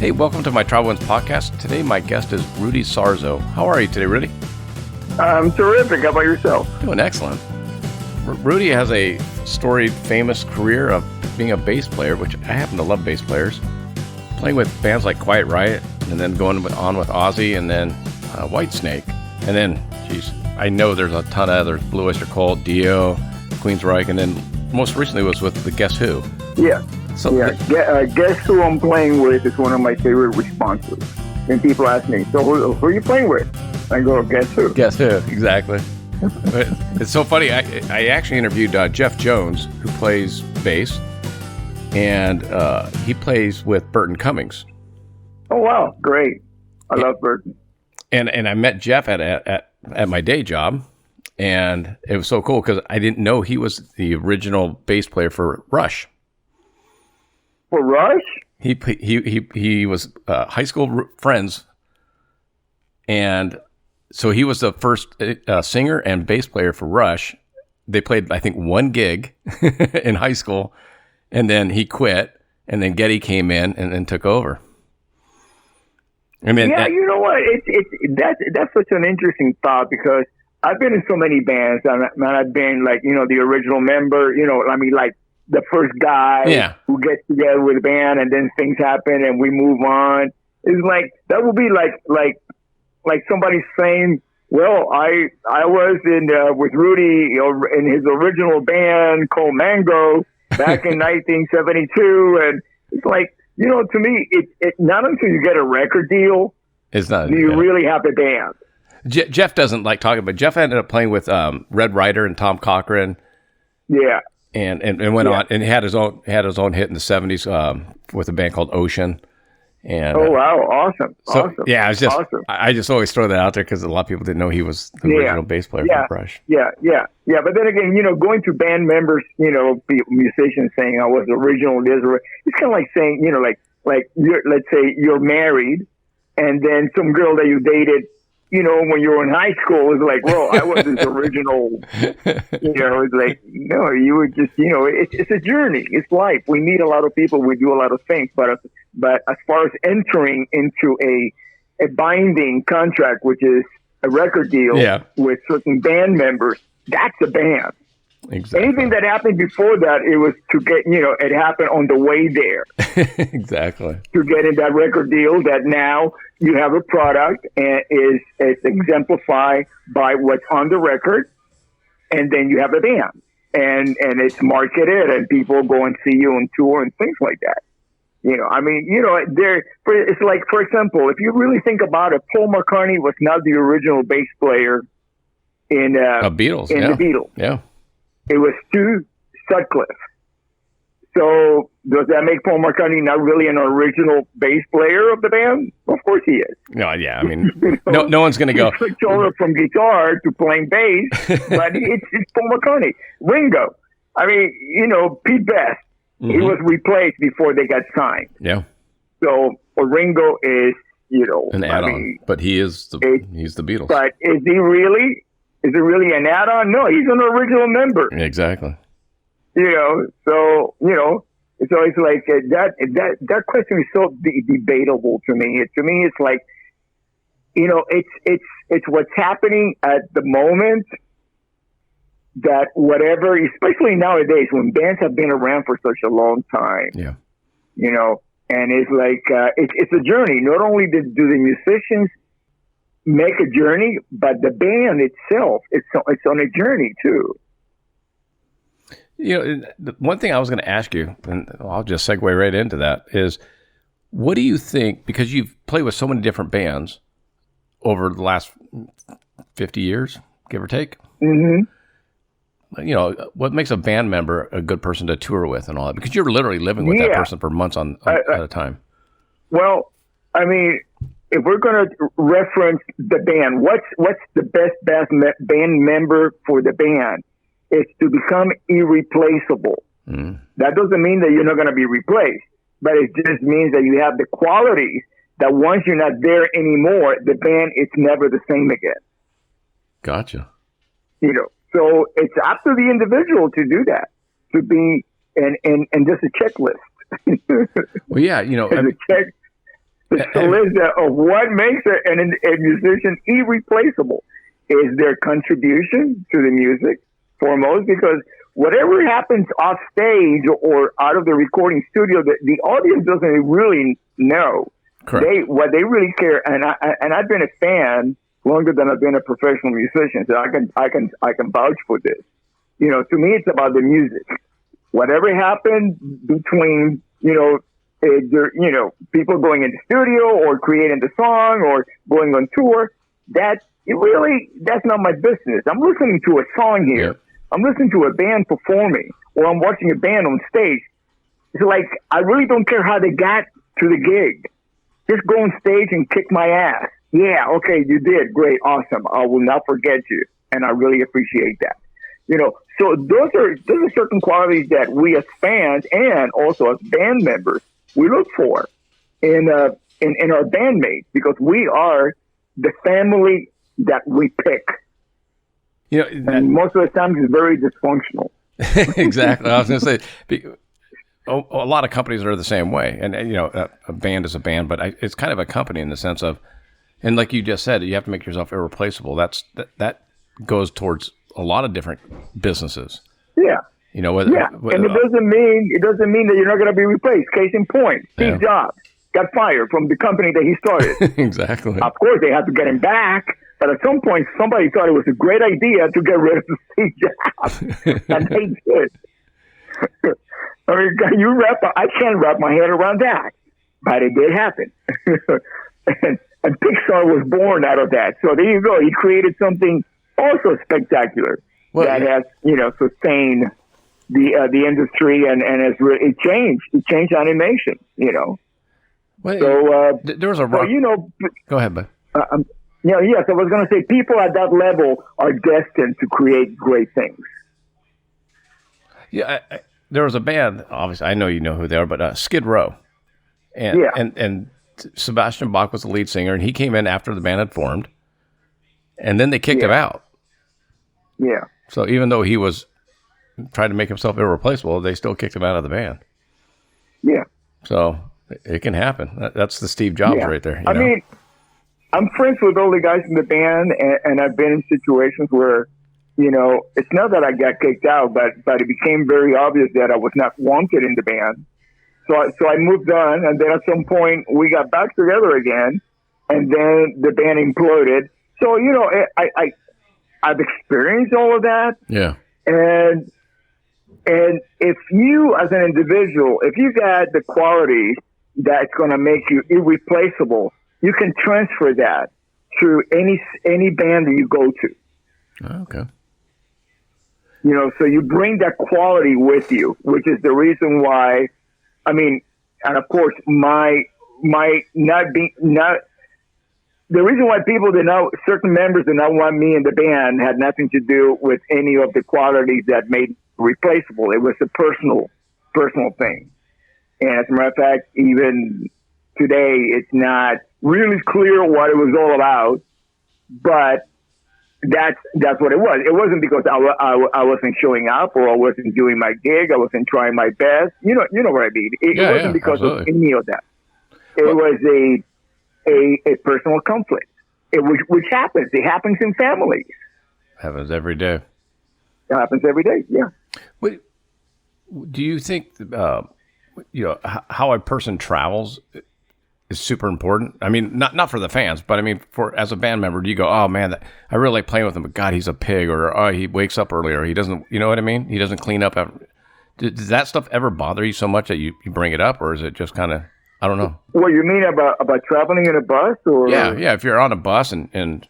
Hey, welcome to my Travel Winds podcast. Today, my guest is Rudy Sarzo. How are you today, Rudy? I'm terrific. How about yourself? Doing excellent. Rudy has a storied, famous career of being a bass player, which I happen to love bass players, playing with bands like Quiet Riot, and then going on with Ozzy, and then Whitesnake. And then, I know there's a ton of others, Öyster Cult, Dio, Queensrÿche, and then most recently was with the Guess Who. Yeah. So Guess Who I'm playing with is one of my favorite responses. And people ask me, so who are you playing with? I go, Guess Who? Guess Who, exactly. It's so funny. I actually interviewed Jeff Jones, who plays bass, and he plays with Burton Cummings. Oh, wow. Great. I love Burton. And I met Geoff at my day job, and it was so cool because I didn't know he was the original bass player for Rush. For Rush? He was high school friends, and so he was the first singer and bass player for Rush. They played, I think, one gig in high school, and then he quit, and then Geddy came in and took over. I mean, you know what? That's such an interesting thought because I've been in so many bands, and I've been like, the original member, like the first guy who gets together with a band, and then things happen and we move on. It's like, that would be like somebody saying, well, I was with Rudy in his original band called Mango back in 1972. And it's like, to me, it not until you get a record deal do you really have a band. Geoff doesn't like talking, but Geoff ended up playing with Red Ryder and Tom Cochrane. Yeah. And went on and had his own hit in the 70s with a band called Ocean. And wow, awesome. Yeah, it's just awesome. I just always throw that out there because a lot of people didn't know he was the original bass player for Rush. Yeah. But then again, going to band members, musicians saying I was original this, it's kind of like saying, like let's say you're married, and then some girl that you dated, when you were in high school, is like, well, I was his original, it's like, no, you were just, it's a journey. It's life. We meet a lot of people. We do a lot of things. But as far as entering into a binding contract, which is a record deal with certain band members, that's a band. Exactly. Anything that happened before that, it was to get, it happened on the way there. Exactly. To get in that record deal that now you have a product and is exemplified by what's on the record, and then you have a band and it's marketed and people go and see you on tour and things like that. It's like, for example, if you really think about it, Paul McCartney was not the original bass player in the Beatles. Yeah. It was Stu Sutcliffe. So does that make Paul McCartney not really an original bass player of the band? Of course he is. No, yeah. I mean, no one's going to go. He switched over from guitar to playing bass, but it's Paul McCartney. Ringo. I mean, Pete Best. Mm-hmm. He was replaced before they got signed. Yeah. So Ringo is, an add-on, but he's the Beatles. But is he really? Is it really an add-on? No, he's an original member. Exactly. So it's like that question is so debatable to me. To me, it's like, it's what's happening at the moment. That whatever, especially nowadays when bands have been around for such a long time, and it's like it's a journey. Not only do the musicians make a journey, but the band itself, it's on a journey too. The one thing I was going to ask you, and I'll just segue right into that, is what do you think, because you've played with so many different bands over the last 50 years, give or take? Mm-hmm. What makes a band member a good person to tour with and all that? Because you're literally living with that person for months at a time. Well, I mean, if we're going to reference the band, what's the best band member for the band? It's to become irreplaceable. Mm. That doesn't mean that you're not going to be replaced, but it just means that you have the qualities that once you're not there anymore, the band is never the same again. Gotcha. So it's up to the individual to do that, to be and just a checklist. Well, yeah, the list of what makes a musician irreplaceable is their contribution to the music, foremost, because whatever happens off stage or out of the recording studio, the audience doesn't really know. Correct. What they really care, and I've been a fan longer than I've been a professional musician, so I can vouch for this. To me, it's about the music. Whatever happened between people going in the studio or creating the song or going on tour, that's not my business. I'm listening to a song here. Yep. I'm listening to a band performing, or I'm watching a band on stage. It's like, I really don't care how they got to the gig. Just go on stage and kick my ass. Yeah, okay, you did. Great, awesome. I will not forget you. And I really appreciate that. So those are certain qualities that we as fans and also as band members, we look for in our bandmates, because we are the family that we pick. And most of the time it's very dysfunctional. Exactly. I was going to say, a lot of companies are the same way. And a band is a band, but it's kind of a company in the sense of, and like you just said, you have to make yourself irreplaceable. That goes towards a lot of different businesses. Yeah. And it doesn't mean that you're not going to be replaced. Case in point, Steve Jobs got fired from the company that he started. Exactly. Of course, they had to get him back. But at some point, somebody thought it was a great idea to get rid of Steve Jobs. And they did. I mean, I can't wrap my head around that. But it did happen. and Pixar was born out of that. So there you go. He created something also spectacular that has, sustained the industry and has it changed. It changed animation, Well, so there was a rock. Go ahead, bud. Yes, I was going to say people at that level are destined to create great things. Yeah, there was a band, obviously, I know you know who they are, but Skid Row. And Sebastian Bach was the lead singer, and he came in after the band had formed, and then they kicked him out. Yeah. So even though he was trying to make himself irreplaceable, they still kicked him out of the band. Yeah. So it can happen. That's the Steve Jobs right there. I mean, I'm friends with all the guys in the band, and I've been in situations where, it's not that I got kicked out, but it became very obvious that I was not wanted in the band. So I moved on, and then at some point we got back together again, and then the band imploded. So, I've experienced all of that. Yeah. And if you, as an individual, if you got the qualities that's going to make you irreplaceable, you can transfer that to any band that you go to. Okay. So you bring that quality with you, which is the reason why, and of course, the reason why certain members did not want me in the band had nothing to do with any of the qualities that made it replaceable. It was a personal thing. And as a matter of fact, even today, it's not really clear what it was all about, but that's what it was. It wasn't because I wasn't showing up or I wasn't doing my gig. I wasn't trying my best. You know what I mean? It wasn't because of any of that. It was a personal conflict, which happens. It happens in families. Happens every day. It happens every day. Yeah. What, do you think? How a person travels is super important. I mean, not for the fans, but I mean, for as a band member, do you go, oh man, I really like playing with him, but God, he's a pig, or oh, he wakes up early, or he doesn't, you know what I mean? He doesn't clean up. Does that stuff ever bother you so much that you bring it up, or is it just kind of, I don't know? What you mean about traveling in a bus, or yeah? If you're on a bus and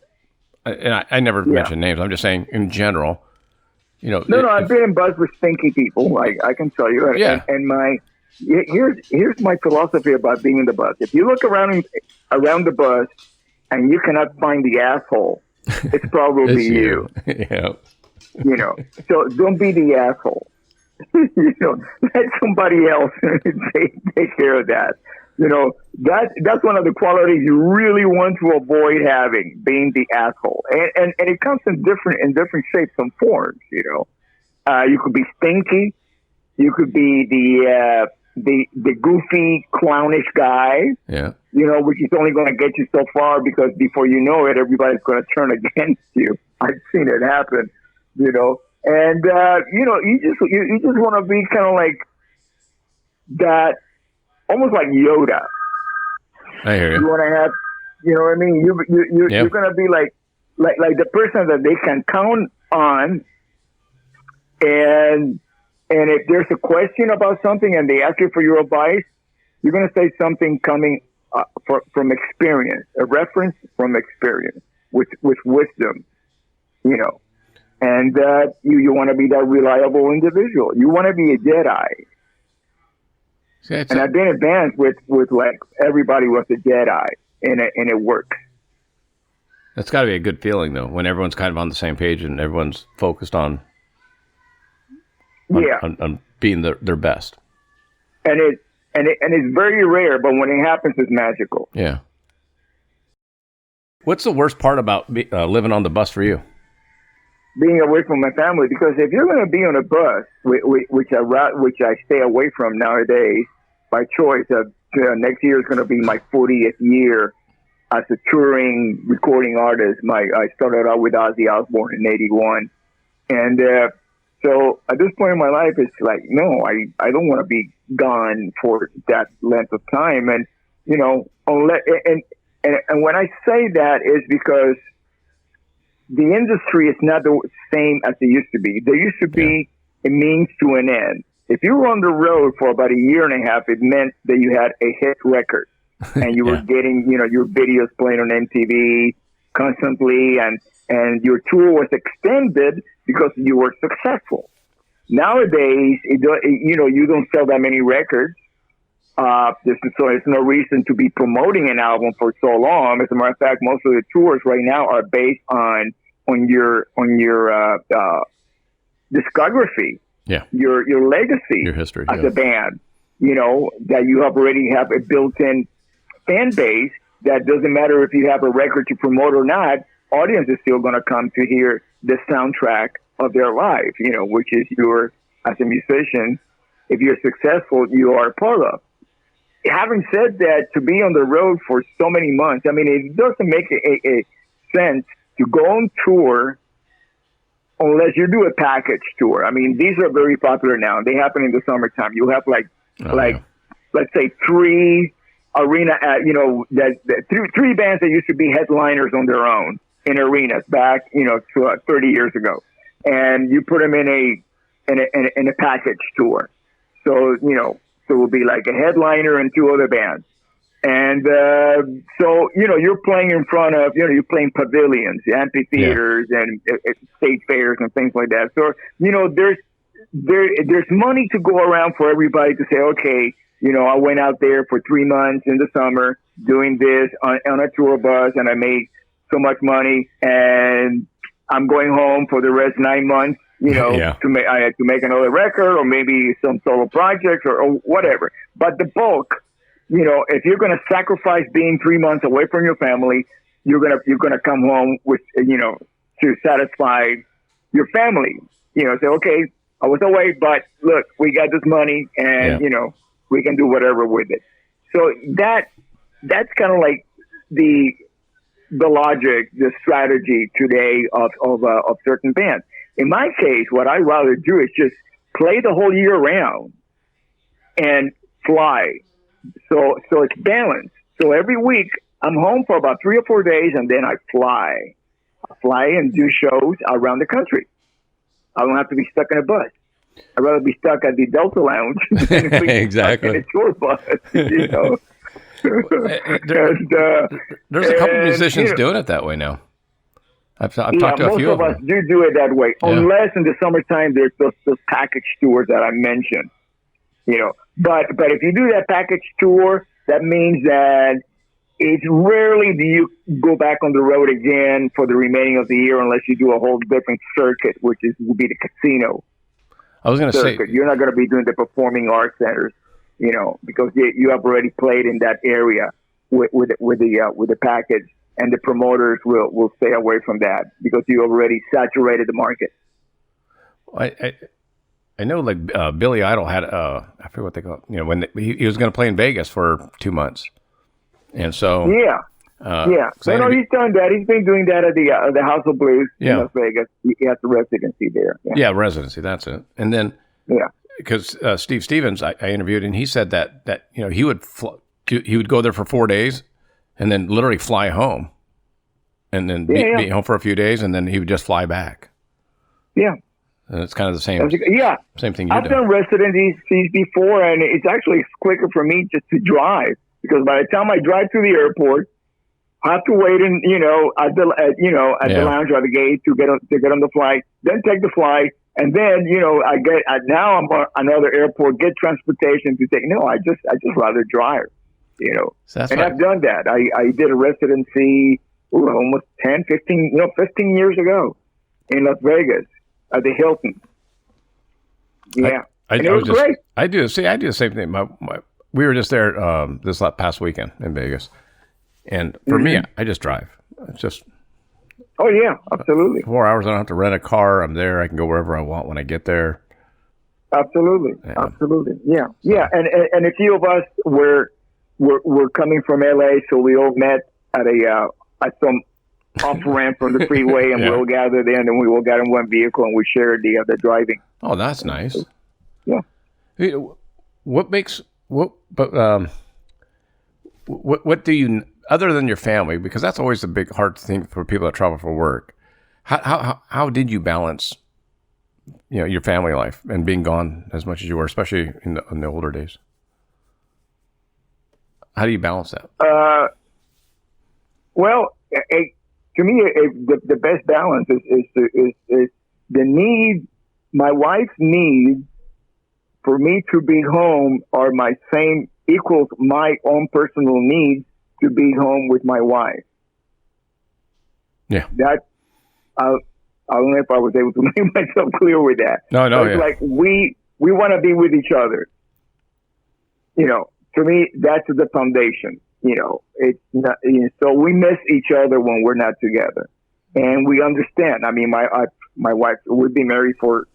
I never mention names. I'm just saying in general. No, I've been in bus with stinky people. I can tell you. And here's my philosophy about being in the bus. If you look around the bus and you cannot find the asshole, it's probably you. Yeah. So don't be the asshole. Let somebody else take care of that. That's one of the qualities you really want to avoid having, being the asshole. And it comes in different shapes and forms. You could be stinky. You could be the goofy, clownish guy. Yeah. Which is only going to get you so far because before you know it, everybody's going to turn against you. I've seen it happen. And you just want to be kind of like that, almost like Yoda. I hear you. You want to have, you know what I mean? You're going to be like the person that they can count on. And if there's a question about something and they ask you for your advice, you're going to say something coming from experience, a reference from experience with wisdom, and you want to be that reliable individual. You want to be a Jedi. And I've been in bands with like everybody was a Jedi, and it works. That's got to be a good feeling though, when everyone's kind of on the same page and everyone's focused on being their best. And it's very rare, but when it happens, it's magical. Yeah. What's the worst part about living on the bus for you? Being away from my family, because if you're going to be on a bus, which I stay away from nowadays by choice. Next year is going to be my 40th year as a touring recording artist. I started out with Ozzy Osbourne in '81, and so at this point in my life, it's like, no, I don't want to be gone for that length of time, and unless and when I say that is because the industry is not the same as it used to be. There used to be a means to an end. If you were on the road for about a year and a half, it meant that you had a hit record and you were getting, your videos playing on MTV constantly, and your tour was extended because you were successful. Nowadays, you don't sell that many records. There's no reason to be promoting an album for so long. As a matter of fact, most of the tours right now are based on your discography, your legacy, your history as a band. That you already have a built-in fan base. That doesn't matter if you have a record to promote or not. Audience is still going to come to hear the soundtrack of their life. Which is as a musician, if you're successful, you are a part of. Having said that, to be on the road for so many months, I mean, it doesn't make a sense to go on tour unless you do a package tour. I mean, these are very popular now. They happen in the summertime. You have let's say three arena, three bands that used to be headliners on their own in arenas back, 30 years ago, and you put them in a package tour. So it will be like a headliner and two other bands. And so, you're playing in front of, you're playing pavilions, amphitheaters, and state fairs and things like that. So, there's money to go around for everybody to say, okay, I went out there for 3 months in the summer doing this on a tour bus, and I made so much money, and I'm going home for the rest 9 months. I had to make another record or maybe some solo projects or whatever. But the bulk, if you're going to sacrifice being 3 months away from your family, you're gonna come home with, to satisfy your family. Say, okay, I was away, but look, we got this money, and we can do whatever with it. So that's kind of like the logic, the strategy today of certain bands. In my case, what I'd rather do is just play the whole year round and fly. So it's balanced. So every week I'm home for about 3 or 4 days, and then I fly. I fly and do shows around the country. I don't have to be stuck in a bus. I'd rather be stuck at the Delta Lounge than be exactly. stuck in a tour bus, There's a couple musicians doing it that way now. I've talked to a few of them. Most of us do it that way, unless in the summertime there's those package tours that I mentioned. But if you do that package tour, that means that it's rarely do you go back on the road again for the remaining of the year, unless you do a whole different circuit, would be the casino. I was going to say, you're not going to be doing the performing arts centers, because you have already played in that area with the package. And the promoters will stay away from that because you already saturated the market. I I know like Billy Idol had I forget what they call it, you know, when he was going to play in Vegas for 2 months, and so yeah. No, he's done that. He's been doing that at the House of Blues in Las Vegas. He has the residency there. Yeah, residency. That's it. And then because Steve Stevens, I interviewed, and he said that you know he would go there for 4 days, and then literally fly home, and then be home for a few days, and then he would just fly back. Yeah. And it's kind of the same. Same thing. I've done residencies before, and it's actually quicker for me just to drive, because by the time I drive to the airport, I have to wait at the lounge or the gate to get on the flight, then take the flight, and then now I'm on another airport, get transportation to take. No, I just rather drive, So and I've done that. I did a residency almost 15 years ago in Las Vegas at the Hilton. Yeah, and it was great. I do the same thing. We were just there this past weekend in Vegas. And for me, I just drive. It's just. Oh yeah, absolutely. 4 hours. I don't have to rent a car. I'm there. I can go wherever I want when I get there. Absolutely, absolutely. Yeah, yeah. And a few of us were coming from LA, so we all met at some off ramp from the freeway, and we all gathered there, and then we all got in one vehicle, and we shared the driving. Oh, that's nice. Yeah. What do you? Other than your family, because that's always the big hard thing for people that travel for work. How did you balance, your family life and being gone as much as you were, especially in the older days? How do you balance that? Well, to me, the best balance is the need. My wife's need for me to be home are my same equals my own personal needs to be home with my wife. Yeah. That I don't know if I was able to make myself clear with that. No. It's like we want to be with each other. To me, that's the foundation. It's not. So we miss each other when we're not together, and we understand. I mean, my wife, we've been married for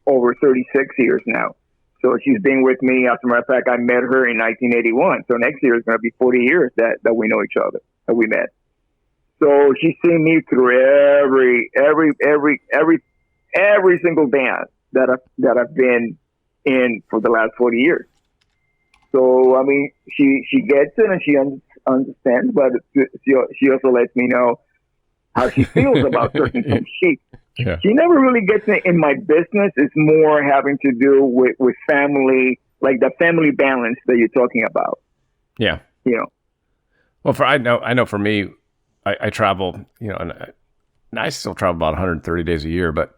over 36 years now. So she's been with me. As a matter of fact, I met her in 1981. So next year is going to be 40 years that we know each other, that we met. So she's seen me through every single band that I've been in for the last 40 years. So I mean, she gets it and she understands, but she also lets me know how she feels about certain things. She never really gets in my business. It's more having to do with family, like the family balance that you're talking about. Yeah. Well, I know for me, I travel, and I still travel about 130 days a year, but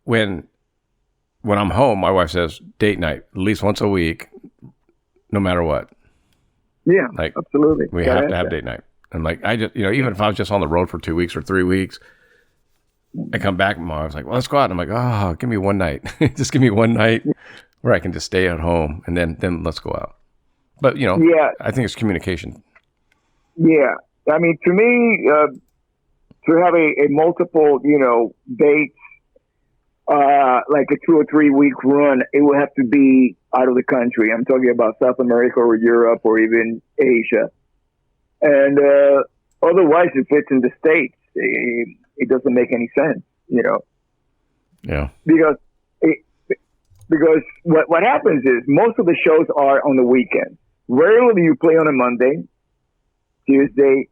when I'm home, my wife says date night at least once a week, no matter what. Yeah, absolutely. We have to have date night. And like, I just, even if I was just on the road for 2 weeks or 3 weeks, I come back and I was like, well, let's go out. And I'm like, oh, give me one night. Just give me one night where I can just stay at home and then let's go out. But, I think it's communication. Yeah. I mean, to me, to have a multiple, dates, like a 2 or 3 week run, it would have to be out of the country. I'm talking about South America or Europe or even Asia. And otherwise, if it's in the States, it doesn't make any sense, Yeah. Because what happens is most of the shows are on the weekend. Rarely do you play on a Monday, Tuesday,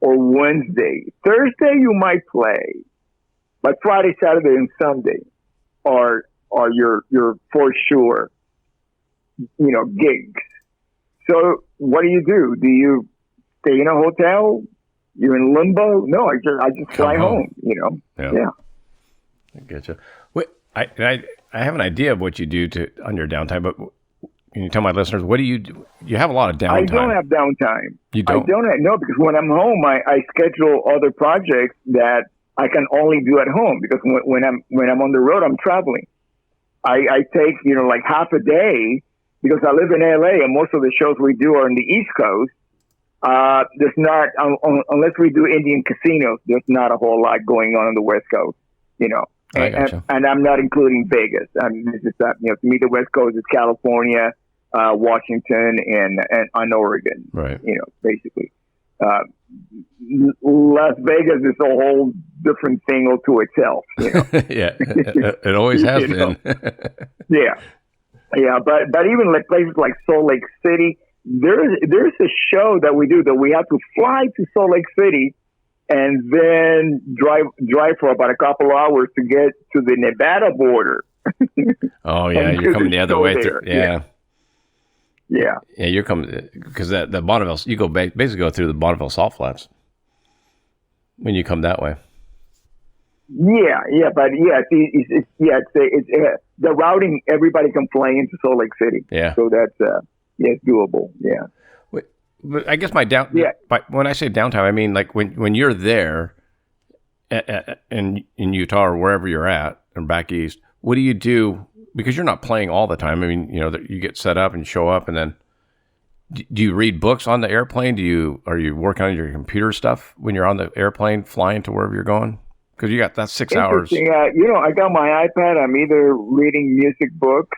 or Wednesday. Thursday you might play, but Friday, Saturday, and Sunday are your for sure, gigs. So what do? Do you stay in a hotel? You're in limbo? No, I just fly home. Yeah. I get you. Wait, I have an idea of what you do on your downtime, but can you tell my listeners what do you do? You have a lot of downtime. I don't have downtime. You don't? I don't have, because when I'm home, I schedule other projects that I can only do at home, because when I'm on the road, I'm traveling. I take like half a day, because I live in LA and most of the shows we do are in the East Coast. There's not, unless we do Indian casinos, there's not a whole lot going on the West Coast, And I'm not including Vegas. This is to me, the West Coast is California, Washington, and Oregon. Right. Basically. Las Vegas is a whole different thing to itself. Yeah, it always has been. Yeah. But even like places like Salt Lake City, there's a show that we do that we have to fly to Salt Lake City and then drive for about a couple of hours to get to the Nevada border. Oh yeah, you're coming the other way through. Yeah, you're coming because the Bonneville. You go basically go through the Bonneville Salt Flats when you come that way. Yeah, but it's the routing. Everybody can fly into Salt Lake City. Yeah, so that's it's doable. Yeah. But I guess when I say downtime, I mean like when you're there in Utah or wherever you're at or back east. What do you do? Because you're not playing all the time. I mean, you get set up and show up, and then do you read books on the airplane? Are you working on your computer stuff when you're on the airplane flying to wherever you're going? Because you got that 6 hours. I got my iPad. I'm either reading music books.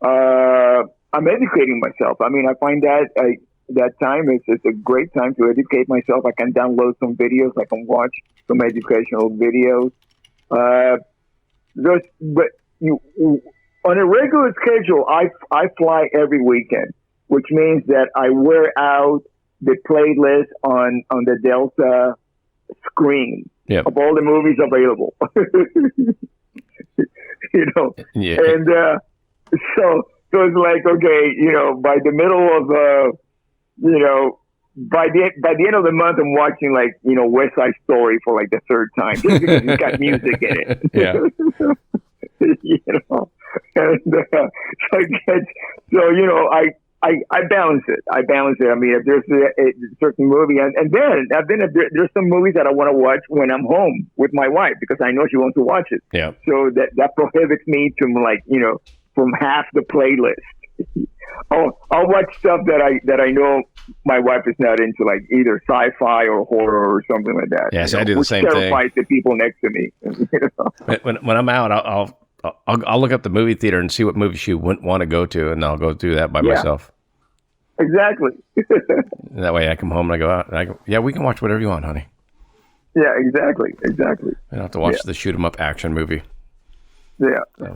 I'm educating myself. I mean, I find that time is a great time to educate myself. I can download some videos. I can watch some educational videos. On a regular schedule, I fly every weekend, which means that I wear out the playlist on the Delta screen of all the movies available. Yeah. And so it's like, okay, by the middle of by the end of the month, I'm watching West Side Story for like the third time just because it's got music in it. Yeah. I balance it. I mean, if there's a certain movie, and then there's some movies that I want to watch when I'm home with my wife because I know she wants to watch it. Yeah. So that prohibits me from half the playlist. I'll watch stuff that I know my wife is not into, like either sci-fi or horror or something like that. Yes, I do the same thing. Which terrifies the people next to me. When I'm out, I'll look up the movie theater and see what movie she wouldn't want to go to, and I'll go do that by myself. Exactly. And that way I come home and I go out and I go, yeah, we can watch whatever you want, honey. Yeah, exactly. I don't have to watch the shoot 'em up action movie. Yeah. So.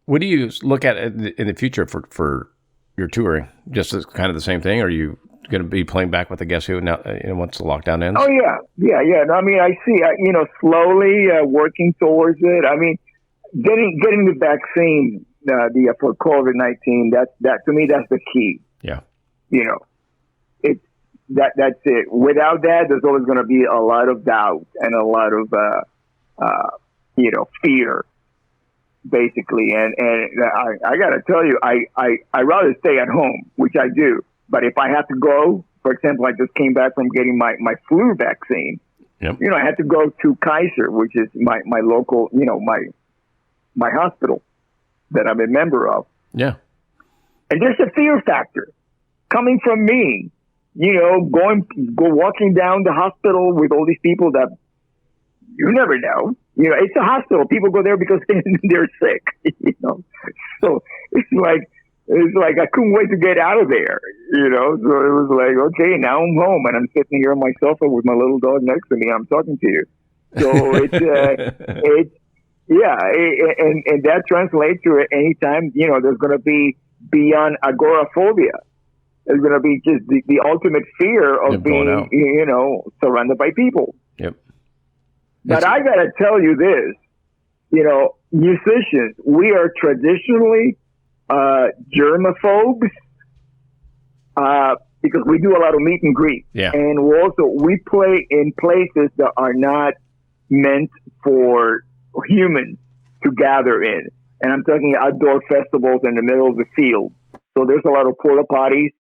What do you look at in the future for your touring? Just as kind of the same thing? Or are you going to be playing back with the Guess Who now once the lockdown ends? Oh yeah. No, I mean, I see. Slowly working towards it. I mean, getting the vaccine for COVID-19. That to me, that's the key. Yeah. It's that's it. Without that, there's always going to be a lot of doubt and a lot of fear. Basically, and I gotta tell you, I rather stay at home, which I do. But if I have to go, for example, I just came back from getting my flu vaccine. Yep. I had to go to Kaiser, which is my local, my hospital that I'm a member of. Yeah. And there's a fear factor coming from me, walking down the hospital with all these people that you never know. It's a hospital. People go there because they're sick. So it's like I couldn't wait to get out of there. So it was like, okay, now I'm home and I'm sitting here on my sofa with my little dog next to me. I'm talking to you. So it's and that translates to anytime there's going to be beyond agoraphobia. There's going to be just the ultimate fear of being surrounded by people. Yep. But I got to tell you this, musicians, we are traditionally germaphobes because we do a lot of meet and greet. Yeah. And we play in places that are not meant for humans to gather in. And I'm talking outdoor festivals in the middle of the field. So there's a lot of porta potties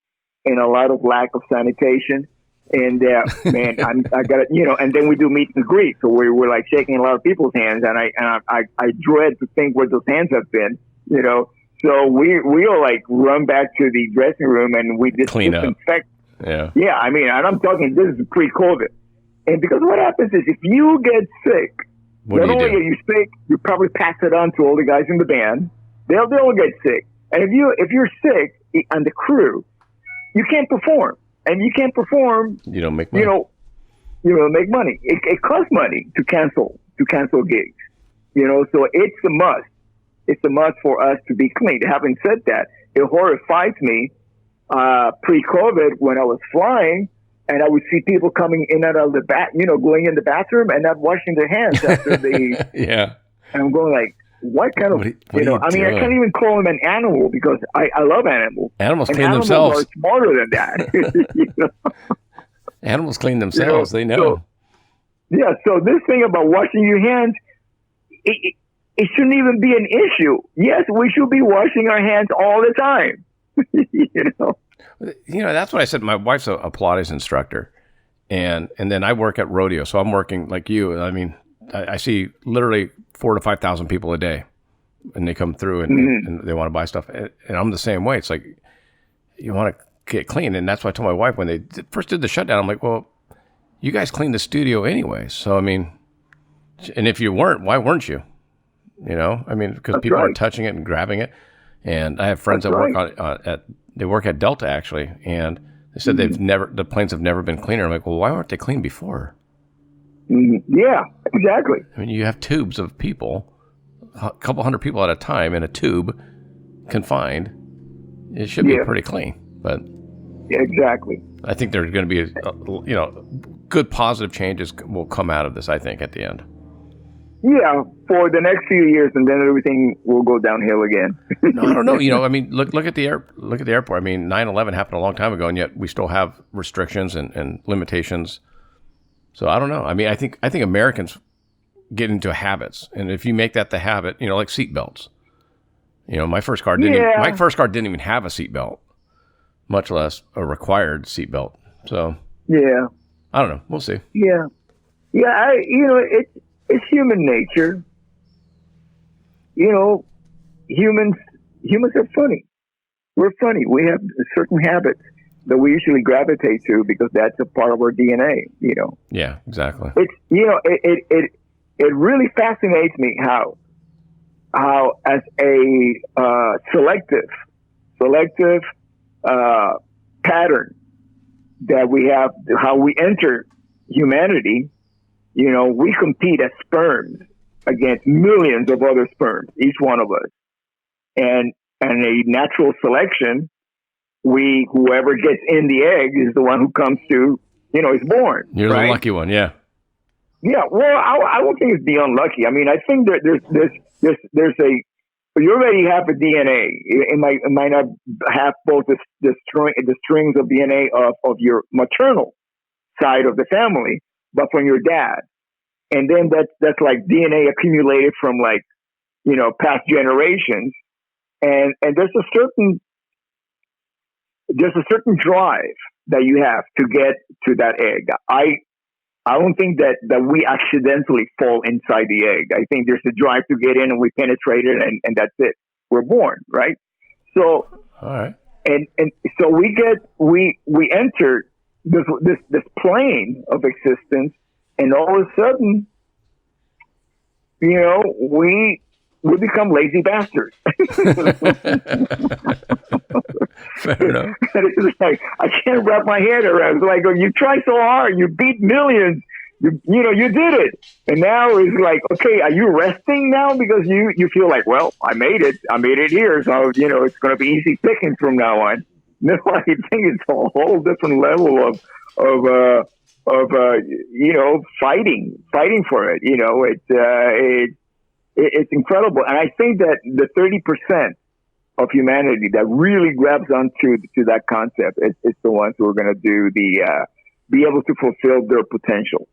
and a lot of lack of sanitation. And man, I got to, and then we do meet and greet, so we're like shaking a lot of people's hands, and I dread to think where those hands have been, So we'll like run back to the dressing room and we just clean up. disinfect. Yeah. Yeah, I mean, and I'm talking, this is pre-COVID. And because what happens is if you get sick, not only are you sick, you probably pass it on to all the guys in the band. They'll get sick. And if you're sick on the crew, you can't perform. And you can't perform. You don't make money. You don't make money. It costs money to cancel gigs. So it's a must. It's a must for us to be clean. Having said that, it horrifies me pre-COVID when I was flying and I would see people coming in and out of the going in the bathroom and not washing their hands after they. Yeah. And I'm going like, what kind of, I can't even call them an animal because I love animals. Animals clean themselves. Animals are smarter than that. Animals clean themselves. They know. So this thing about washing your hands, it shouldn't even be an issue. Yes, we should be washing our hands all the time. That's what I said. My wife's a Pilates instructor, and then I work at rodeo, so I'm working like you. I mean, I see literally 4,000 to 5,000 people a day, and they come through and they want to buy stuff, and I'm the same way. It's like you want to get clean, and that's why I told my wife when they first did the shutdown. I'm like, well, you guys cleaned the studio anyway, so I mean, and if you weren't, why weren't you? Because people are touching it and grabbing it. And I have friends that work at Delta actually, and they said the planes have never been cleaner. I'm like, well, why weren't they clean before? Yeah, exactly. I mean, you have tubes of people, a couple hundred people at a time in a tube, confined. It should be pretty clean, but exactly. I think there's going to be good positive changes will come out of this. I think at the end. Yeah, for the next few years, and then everything will go downhill again. No, I don't know. I mean, look at the airport. I mean, 9/11 happened a long time ago, and yet we still have restrictions and limitations. So I don't know. I mean, I think Americans get into habits, and if you make that the habit, like seatbelts. My first car didn't even have a seatbelt, much less a required seatbelt. So I don't know. We'll see. Yeah. It's human nature. Humans are funny. We're funny. We have certain habits that we usually gravitate to because that's a part of our DNA, Yeah, exactly. It's, it really fascinates me how as a selective pattern that we have, how we enter humanity. We compete as sperms against millions of other sperms, each one of us. And a natural selection, whoever gets in the egg is the one who comes to, is born. You're the lucky one, yeah. Yeah, well, I don't think it's beyond lucky. I mean, I think that you already have a DNA. It might not have both the strings of DNA of your maternal side of the family, but from your dad. And then that's like DNA accumulated from past generations. And there's a certain drive that you have to get to that egg. I don't think that we accidentally fall inside the egg. I think there's a drive to get in and we penetrate it and that's it. We're born, right? So, all right. And so we enter this plane of existence, and all of a sudden, we become lazy bastards. Fair enough. It's like I can't wrap my head around. It's like you try so hard, you beat millions, you did it, and now it's like, okay, are you resting now because you feel like, well, I made it here, so it's going to be easy picking from now on. No, I think it's a whole different level of fighting for it. It's incredible, and I think that the 30% of humanity that really grabs onto that concept is the ones who are going to be able to fulfill their potential.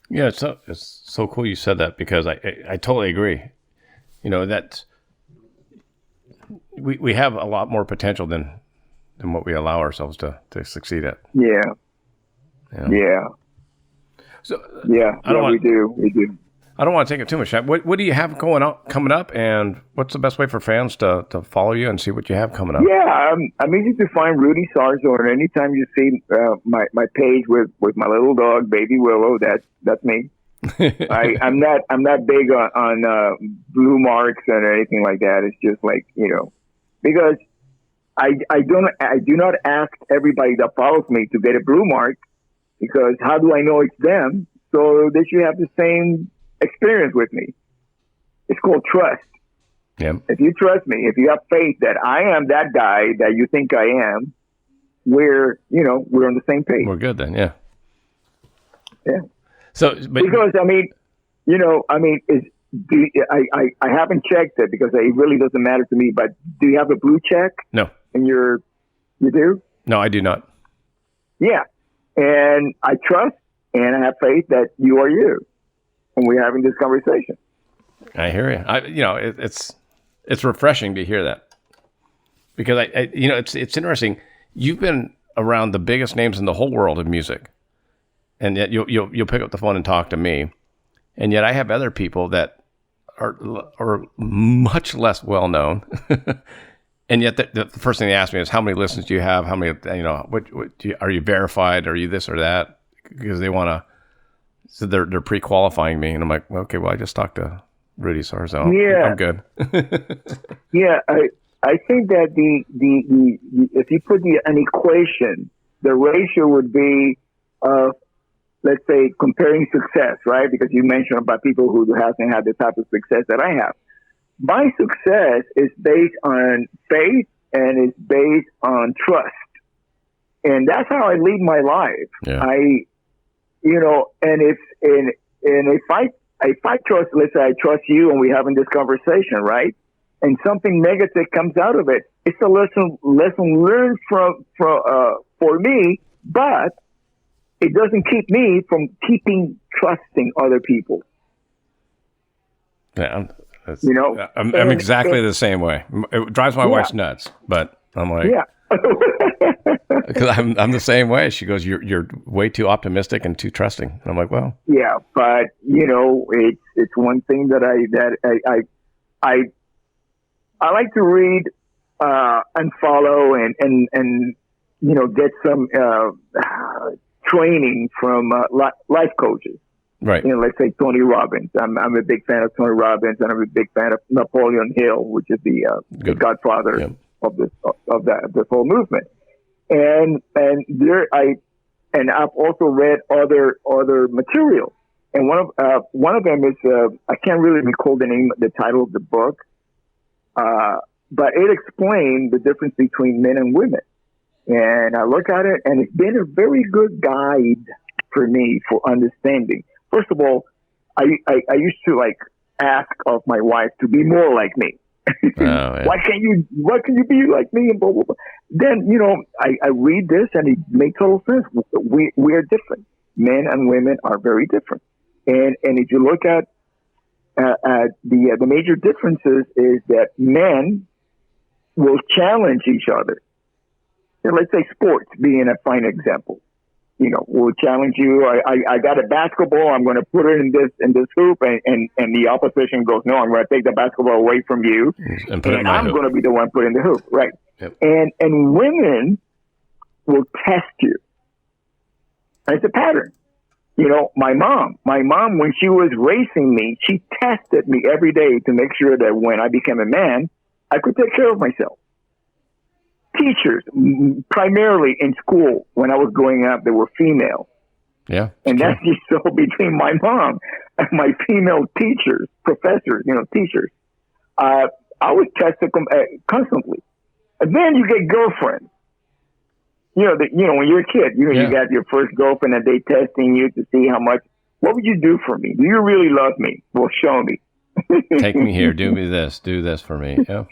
Yeah, it's so cool you said that because I totally agree. That we have a lot more potential than what we allow ourselves to succeed at. Yeah. So we do. I don't want to take it too much time. What do you have coming up, and what's the best way for fans to follow you and see what you have coming up? Yeah, I'm easy to find, Rudy Sarzo, and anytime you see my page with my little dog, Baby Willow, that's me. I'm not big on blue marks and anything like that. It's just like, because I do not ask everybody that follows me to get a blue mark, because how do I know it's them? So they should have the same experience with me. It's called trust. Yeah. If you trust me, if you have faith that I am that guy that you think I am, we're on the same page. We're good then, yeah. Yeah. So, because I haven't checked it because it really doesn't matter to me. But do you have a blue check? No. And you do? No, I do not. Yeah, and I trust and I have faith that you are you, and we're having this conversation. I hear you. It's refreshing to hear that, because it's interesting. You've been around the biggest names in the whole world of music, and yet you'll pick up the phone and talk to me, and yet I have other people that are much less well known, and yet the first thing they ask me is, how many listens do you have? How many, are you verified? Are you this or that? Because they want to, so they're pre-qualifying me, and I'm like, okay, well, I just talked to Rudy Sarzo. Yeah, I'm good. Yeah, I think that the if you put an equation, the ratio would be of, let's say, comparing success, right? Because you mentioned about people who haven't had the type of success that I have. My success is based on faith and is based on trust, and that's how I lead my life. Yeah. And if I trust, let's say I trust you and we're having this conversation, right? And something negative comes out of it, it's a lesson learned for me, but it doesn't keep me from trusting other people. Yeah, I'm exactly the same way. It drives my wife's nuts, but I'm like, yeah. Because I'm the same way. She goes, you're way too optimistic and too trusting. And I'm like, well, yeah, but it's one thing that I like to read and follow and get some training from life coaches. Right. Let's say Tony Robbins. I'm a big fan of Tony Robbins, and I'm a big fan of Napoleon Hill, which is the godfather of this whole movement. And I've also read other material, and one of them is I can't really recall the title of the book, but it explained the difference between men and women. And I look at it, and it's been a very good guide for me for understanding. First of all, I used to ask of my wife to be more like me. Oh, yeah. Why can't you be like me? And blah, blah, blah. Then, I read this and it makes total sense. We are different. Men and women are very different. And if you look at the major differences is that men will challenge each other. And let's say sports being a fine example. Will challenge you. I got a basketball. I'm going to put it in this hoop, and the opposition goes, no, I'm going to take the basketball away from you, and I'm going to be the one putting the hoop, right? Yep. And women will test you. And it's a pattern. My mom, when she was raising me, she tested me every day to make sure that when I became a man, I could take care of myself. Teachers, primarily in school, when I was growing up, they were female. Yeah. And that's just so between my mom and my female teachers, professors, teachers. I was tested constantly. And then you get girlfriends. When you're a kid, you got your first girlfriend and they testing you to see how much, what would you do for me? Do you really love me? Well, show me. Take me here. Do this for me. Yeah.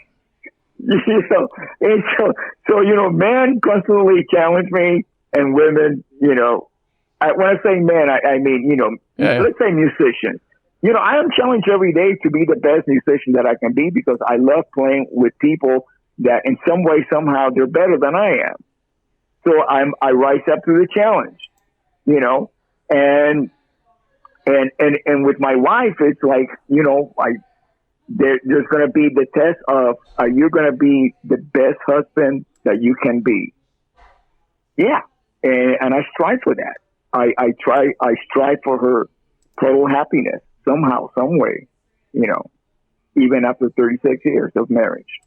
Men constantly challenge me, and women, when I say men, I mean, let's say musicians. I am challenged every day to be the best musician that I can be, because I love playing with people that in some way, somehow, they're better than I am. So I rise up to the challenge, and And with my wife, it's like, there's going to be the test of, are you going to be the best husband that you can be? Yeah. And I strive for that. I strive for her total happiness somehow, some way, even after 36 years of marriage.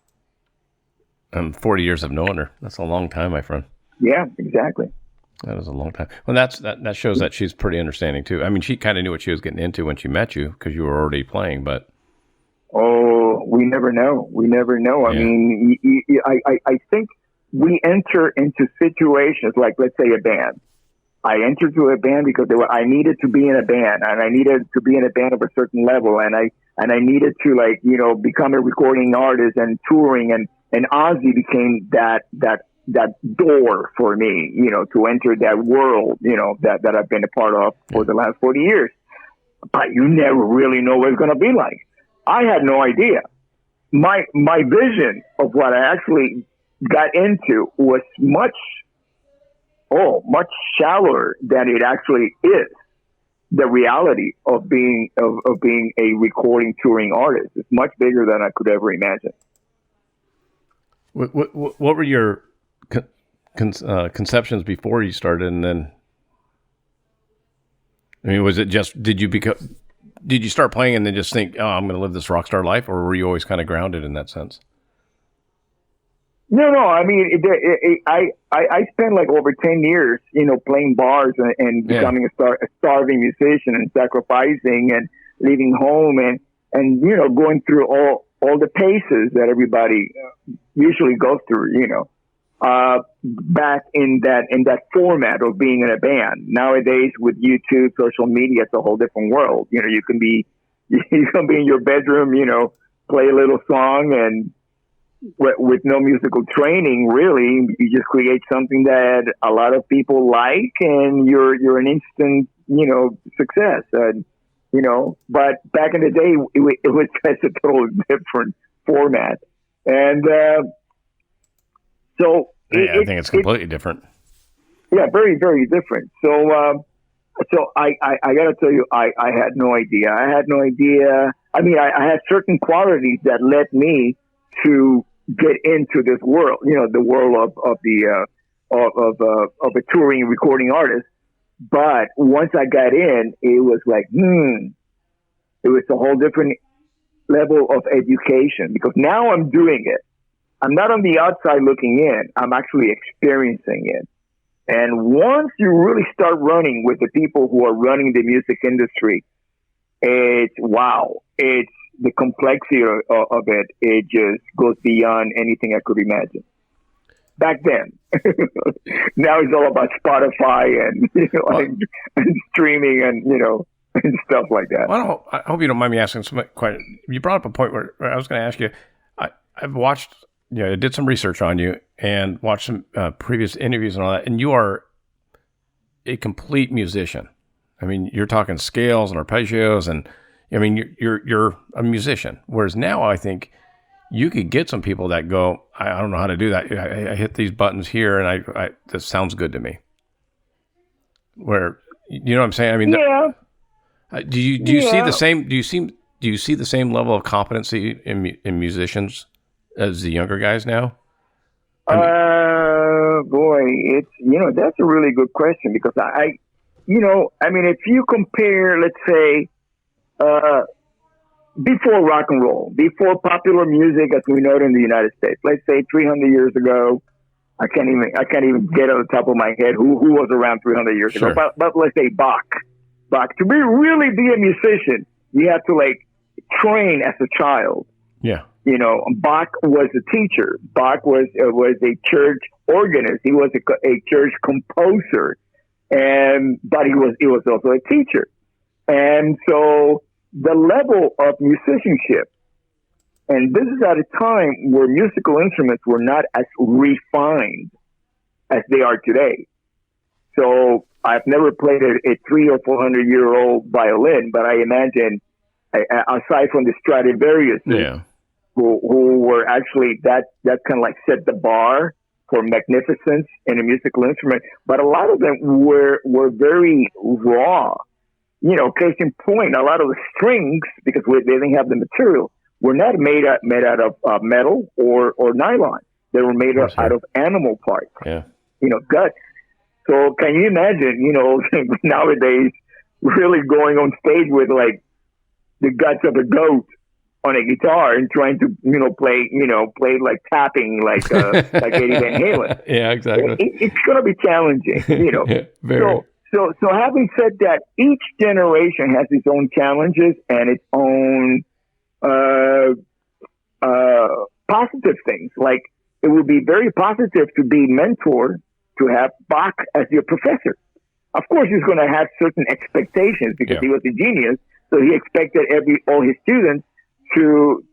40 years of knowing her. That's a long time, my friend. Yeah, exactly. That is a long time. Well, that shows that she's pretty understanding too. I mean, she kind of knew what she was getting into when she met you because you were already playing, but. Oh, we never know. We never know. I mean, I think we enter into situations like, let's say, a band. I entered to a band because I needed to be in a band, and I needed to be in a band of a certain level, and I needed to become a recording artist and touring, and Ozzy became that door for me, to enter that world, that I've been a part of for the last 40 years. But you never really know what it's going to be like. I had no idea. My vision of what I actually got into was much shallower than it actually is. The reality of being a recording touring artist is much bigger than I could ever imagine. What were your conceptions before you started, and then? I mean, was it just did you start playing and then just think, oh, I'm going to live this rock star life, or were you always kind of grounded in that sense? No. I mean, I spent like over 10 years, playing bars and becoming a starving musician and sacrificing and leaving home and going through all the paces that everybody usually goes through, back in that format of being in a band. Nowadays with YouTube, social media, it's a whole different world. You can be in your bedroom, play a little song and with no musical training, really, you just create something that a lot of people like, and you're an instant, success. But back in the day, it was just a total different format, and so I think it's completely different. Yeah, very, very different. So I got to tell you, I had no idea. I mean, I had certain qualities that led me to get into this world, the world of a touring recording artist. But once I got in, it was like, it was a whole different level of education, because now I'm doing it. I'm not on the outside looking in. I'm actually experiencing it. And once you really start running with the people who are running the music industry, it's wow. It's the complexity of it. It just goes beyond anything I could imagine. Back then. Now it's all about Spotify and streaming and stuff like that. Well, I hope you don't mind me asking you brought up a point where I was going to ask you. I've watched, I did some research on you and watched some previous interviews and all that, and you are a complete musician. I mean, you're talking scales and arpeggios, and I mean, you're a musician. Whereas now, I think you could get some people that go, I don't know how to do that. I hit these buttons here, and that sounds good to me. Where, you know what I'm saying? I mean, yeah. Do you see the same? Do you see the same level of competency in musicians as the younger guys now? Boy, it's that's a really good question, because I mean, if you compare, let's say, before rock and roll, before popular music as we know it in the United States, let's say 300 years ago, I can't even get on the top of my head who was around 300 years ago, but let's say Bach. To really be a musician, you have to train as a child. Yeah. Bach was a teacher. Bach was a church organist. He was a church composer, but he was also a teacher. And so the level of musicianship, and this is at a time where musical instruments were not as refined as they are today. So I've never played a 300 or 400 year old violin, but I imagine, aside from the Stradivarius, who were actually that kind of set the bar for magnificence in a musical instrument, but a lot of them were very raw. case in point, a lot of the strings, because they didn't have the material, were not made out of metal or nylon. They were made out of animal parts. Yeah. Guts. So can you imagine, nowadays really going on stage with like the guts of a goat on a guitar and trying to, play like tapping like Eddie Van Halen. Yeah, exactly. It's going to be challenging, Yeah, very. So having said that, each generation has its own challenges and its own positive things. Like it would be very positive to be mentored, to have Bach as your professor. Of course, he's going to have certain expectations because he was a genius. So he expected all his students to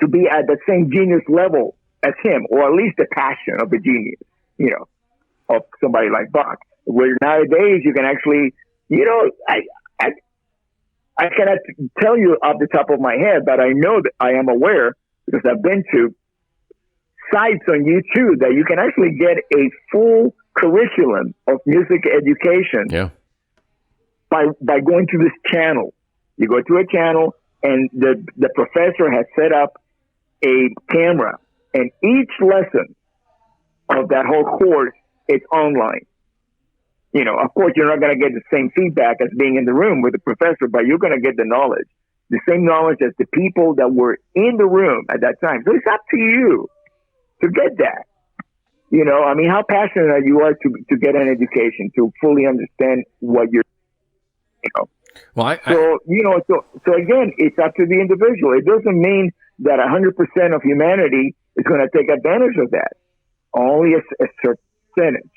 be at the same genius level as him, or at least the passion of a genius, of somebody like Bach. Where nowadays you can actually, I cannot tell you off the top of my head, but I know that I am aware because I've been to sites on YouTube that you can actually get a full curriculum of music education by going to this channel. You go to a channel and the professor has set up a camera, and each lesson of that whole course is online. Of course, you're not going to get the same feedback as being in the room with the professor, but you're going to get the knowledge, the same knowledge as the people that were in the room at that time. So it's up to you to get that. How passionate are you to get an education, to fully understand what you're, Well, So again, it's up to the individual. It doesn't mean that 100% of humanity is going to take advantage of that. Only a percentage.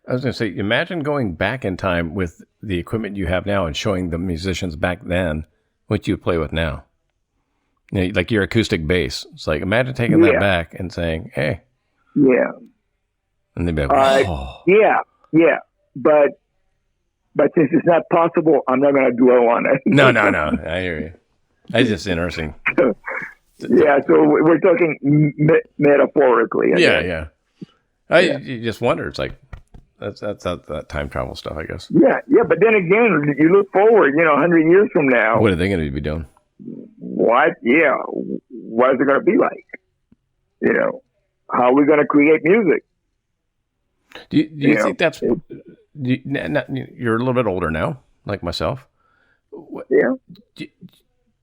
I was going to say, imagine going back in time with the equipment you have now and showing the musicians back then what you play with now. Like your acoustic bass. It's like, imagine taking that back and saying, hey. Yeah. And they'd be like, oh. Yeah. But since it's not possible, I'm not going to dwell on it. No. I hear you. It's just interesting. So we're talking metaphorically. Yeah. You just wonder. It's like, that's that time travel stuff, I guess. Yeah. But then again, you look forward, 100 years from now. What are they going to be doing? What? Yeah. What is it going to be like? How are we going to create music? Do you think that's... You're a little bit older now, like myself. Yeah. Do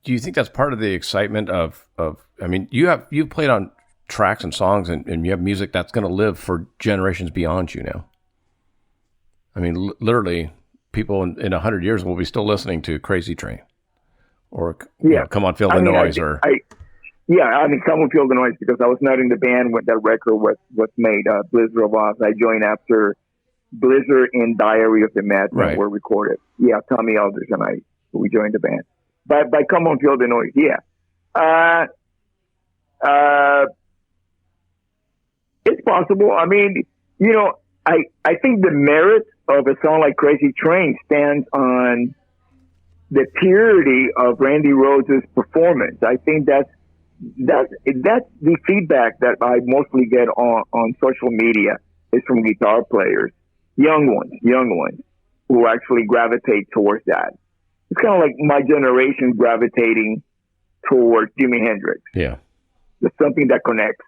you think that's part of the excitement of you've played on tracks and songs and you have music that's going to live for generations beyond you now. I mean, literally, people in 100 years will be still listening to Crazy Train or Come On, Feel the Noise. Come On, Feel the Noise, because I was not in the band when that record was made, Blizzard of Oz. I joined after Blizzard and Diary of the Madman were recorded. Yeah, Tommy Alders and we joined the band. But Come On, Feel the Noise, it's possible. I mean, I think the merit of a song like Crazy Train stands on the purity of Randy Rhoads' performance. I think that's the feedback that I mostly get on social media is from guitar players, young ones who actually gravitate towards that. It's kind of like my generation gravitating towards Jimi Hendrix. Yeah. There's something that connects,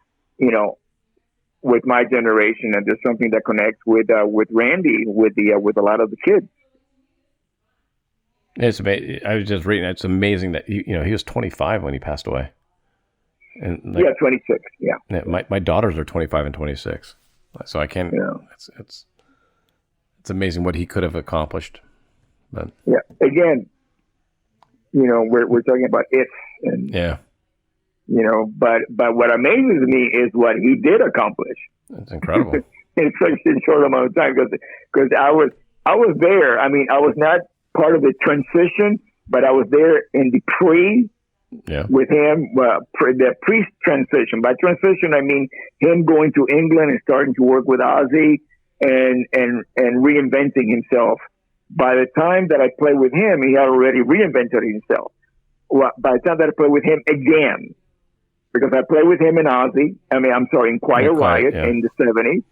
with my generation, and there's something that connects with Randy, with a lot of the kids. It's amazing. I was just reading. It's amazing that he was 25 when he passed away. And 26. Yeah. My daughters are 25 and 26, so I can't. Yeah. It's amazing what he could have accomplished. But again, we're talking about ifs and but what amazes me is what he did accomplish. That's incredible. In such a short amount of time, because I was there. I mean, I was not part of the transition, but I was there in the with him, the pre-transition. By transition, I mean him going to England and starting to work with Ozzy and reinventing himself. By the time that I played with him, he had already reinvented himself. Well, by the time that I played with him again, because I played with him in in Quiet Riot in the 70s.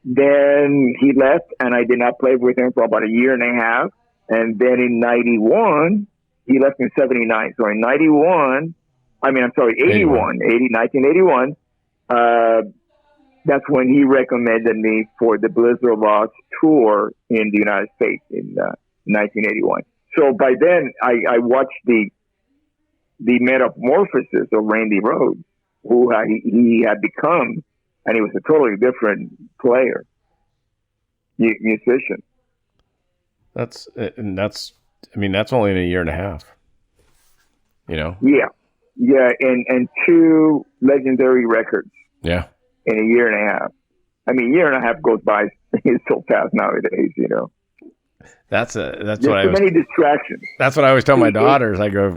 Then he left, and I did not play with him for about a year and a half. And then in 91, he left in 79. So in 1981, that's when he recommended me for the Blizzard of Oz tour in the United States in 1981. So by then, I watched the metamorphosis of Randy Rhoads, who he had become, and he was a totally different player, musician. That's only in a year and a half. You know? Yeah, and two legendary records. Yeah. In a year and a half. I mean, a year and a half goes by so fast nowadays, you know. There's many distractions. That's what I always tell my daughters. I go,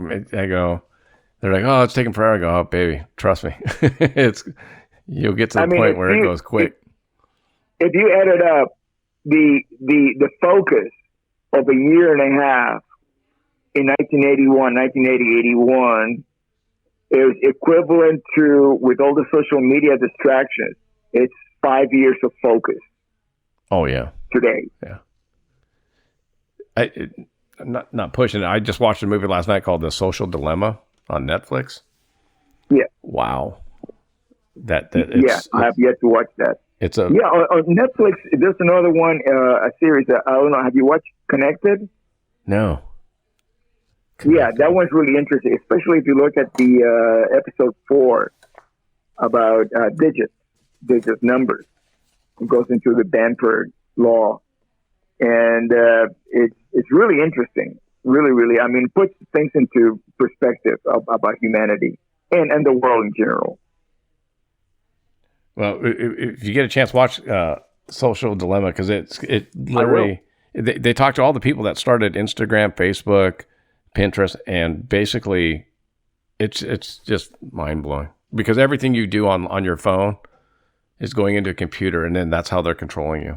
they're like, oh, it's taking forever. I go, oh, baby, trust me. You'll get to the point where it goes quick. If you added up the focus of a year and a half in 1981, it was equivalent to, with all the social media distractions, it's 5 years of focus. Oh, yeah. Today. Yeah. I'm not pushing it. I just watched a movie last night called The Social Dilemma on Netflix. Yeah. Wow. I have yet to watch that. On Netflix. There's another one, a series. I don't know. Have you watched Connected? No. Yeah, that one's really interesting, especially if you look at the episode 4 about digits, numbers. It goes into the Bamford law, and it's really interesting. Really, really. I mean, it puts things into perspective about humanity and the world in general. Well, if you get a chance, watch Social Dilemma, because it literally they talk to all the people that started Instagram, Facebook, Pinterest, and basically it's just mind blowing, because everything you do on your phone is going into a computer, and then that's how they're controlling you.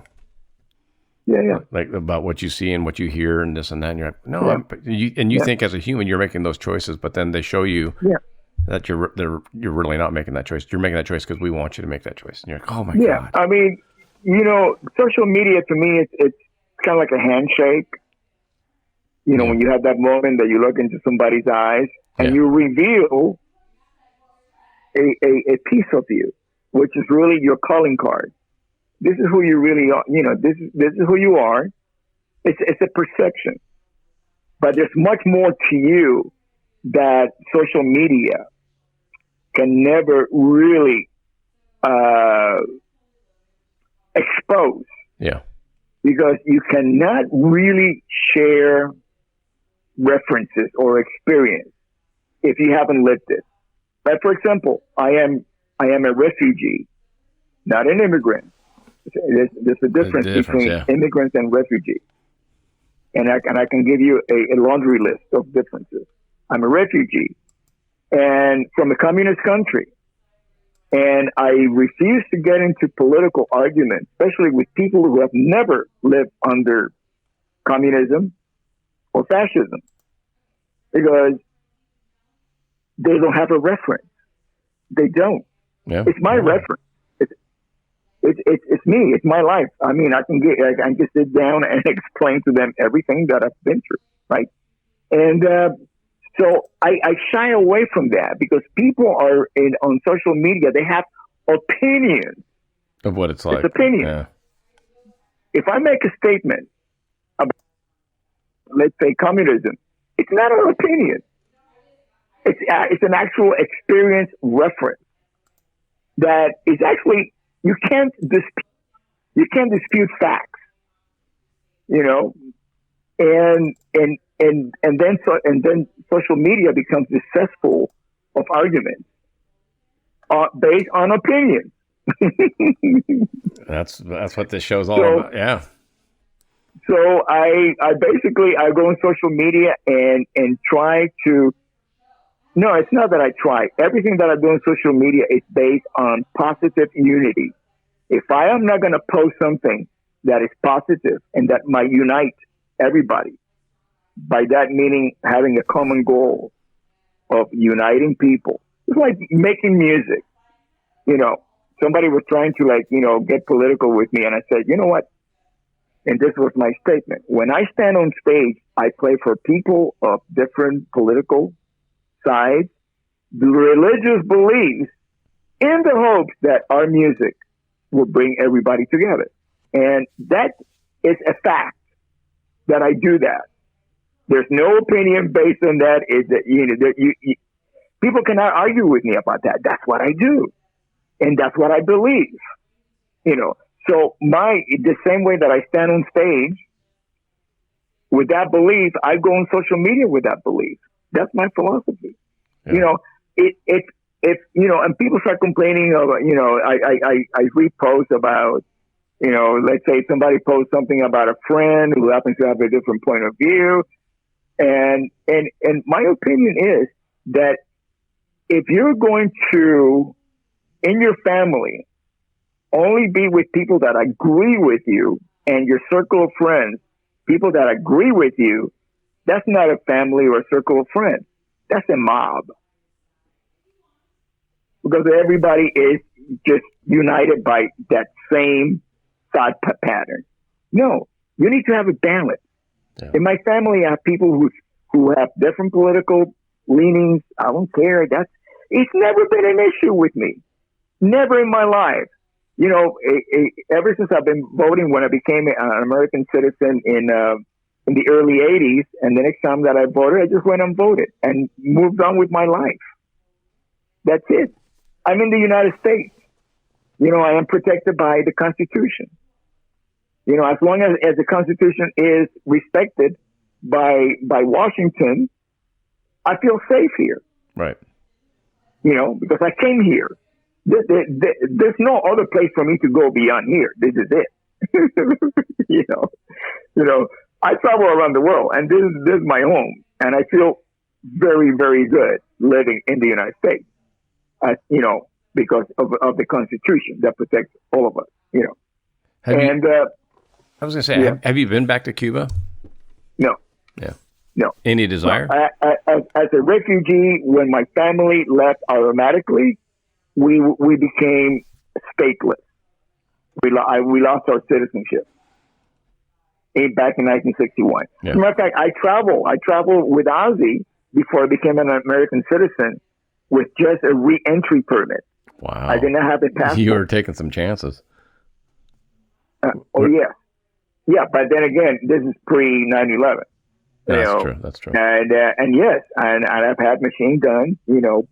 Yeah. Like about what you see and what you hear and this and that. And you're like, no, you think as a human you're making those choices, but then they show you that you're really not making that choice. You're making that choice because we want you to make that choice. And you're like, oh my God. Yeah, I mean, social media to me, it's kind of like a handshake. When you have that moment that you look into somebody's eyes and you reveal a piece of you, which is really your calling card. This is who you really are. This is who you are. It's a perception, but there's much more to you that social media can never really expose. Yeah, because you cannot really share references or experience if you haven't lived it. Like, for example, I am a refugee, not an immigrant. There's a difference between immigrants and refugees. And I can give you a laundry list of differences. I'm a refugee and from a communist country. And I refuse to get into political arguments, especially with people who have never lived under communism or fascism, because they don't have a reference. They don't. Yeah. It's my reference. It's me. It's my life. I mean, I can just sit down and explain to them everything that I've been through, right? And so I shy away from that, because people are on social media. They have opinions of what it's like. It's opinion. Yeah. If I make a statement about, let's say, communism, it's not an opinion. It's an actual experience reference that is actually, you can't dispute facts, and then social media becomes the cesspool of arguments based on opinions. That's what this show's all about. Yeah. So I basically go on social media and try to. No, it's not that I try. Everything that I do on social media is based on positive unity. If I am not going to post something that is positive and that might unite everybody, by that meaning having a common goal of uniting people, it's like making music. somebody was trying to get political with me, and I said, you know what? And this was my statement. When I stand on stage, I play for people of different political sides, religious beliefs, in the hopes that our music will bring everybody together. And that is a fact that I do that. There's no opinion based on that. Is that people cannot argue with me about that. That's what I do, and that's what I believe. So the same way that I stand on stage with that belief, I go on social media with that belief. That's my philosophy. Yeah. And people start complaining of, I repost about, let's say somebody posts something about a friend who happens to have a different point of view. And my opinion is that if you're going to, in your family, only be with people that agree with you and your circle of friends, people that agree with you, that's not a family or a circle of friends. That's a mob. Because everybody is just united by that same thought pattern. No, you need to have a balance. Yeah. In my family, I have people who have different political leanings. I don't care. It's never been an issue with me. Never in my life. Ever since I've been voting, when I became an American citizen in the early 80s, and the next time that I voted, I just went and voted and moved on with my life. That's it. I'm in the United States. I am protected by the Constitution. As long as the Constitution is respected by Washington, I feel safe here. Right. Because I came here. There's no other place for me to go beyond here. This is it. I travel around the world, and this is my home, and I feel very, very good living in the United States. Because of the Constitution that protects all of us. I was going to say, have you been back to Cuba? No. Yeah. No. Any desire? No. As a refugee, when my family left automatically, we became stateless. We lost our citizenship back in 1961. Yeah. As a matter of fact, I traveled with Ozzy before I became an American citizen with just a re-entry permit. Wow. I did not have a passport. You were taking some chances. Yeah. Yeah, but then again, this is pre 9/11. That's true. And yes, and I've had machine guns,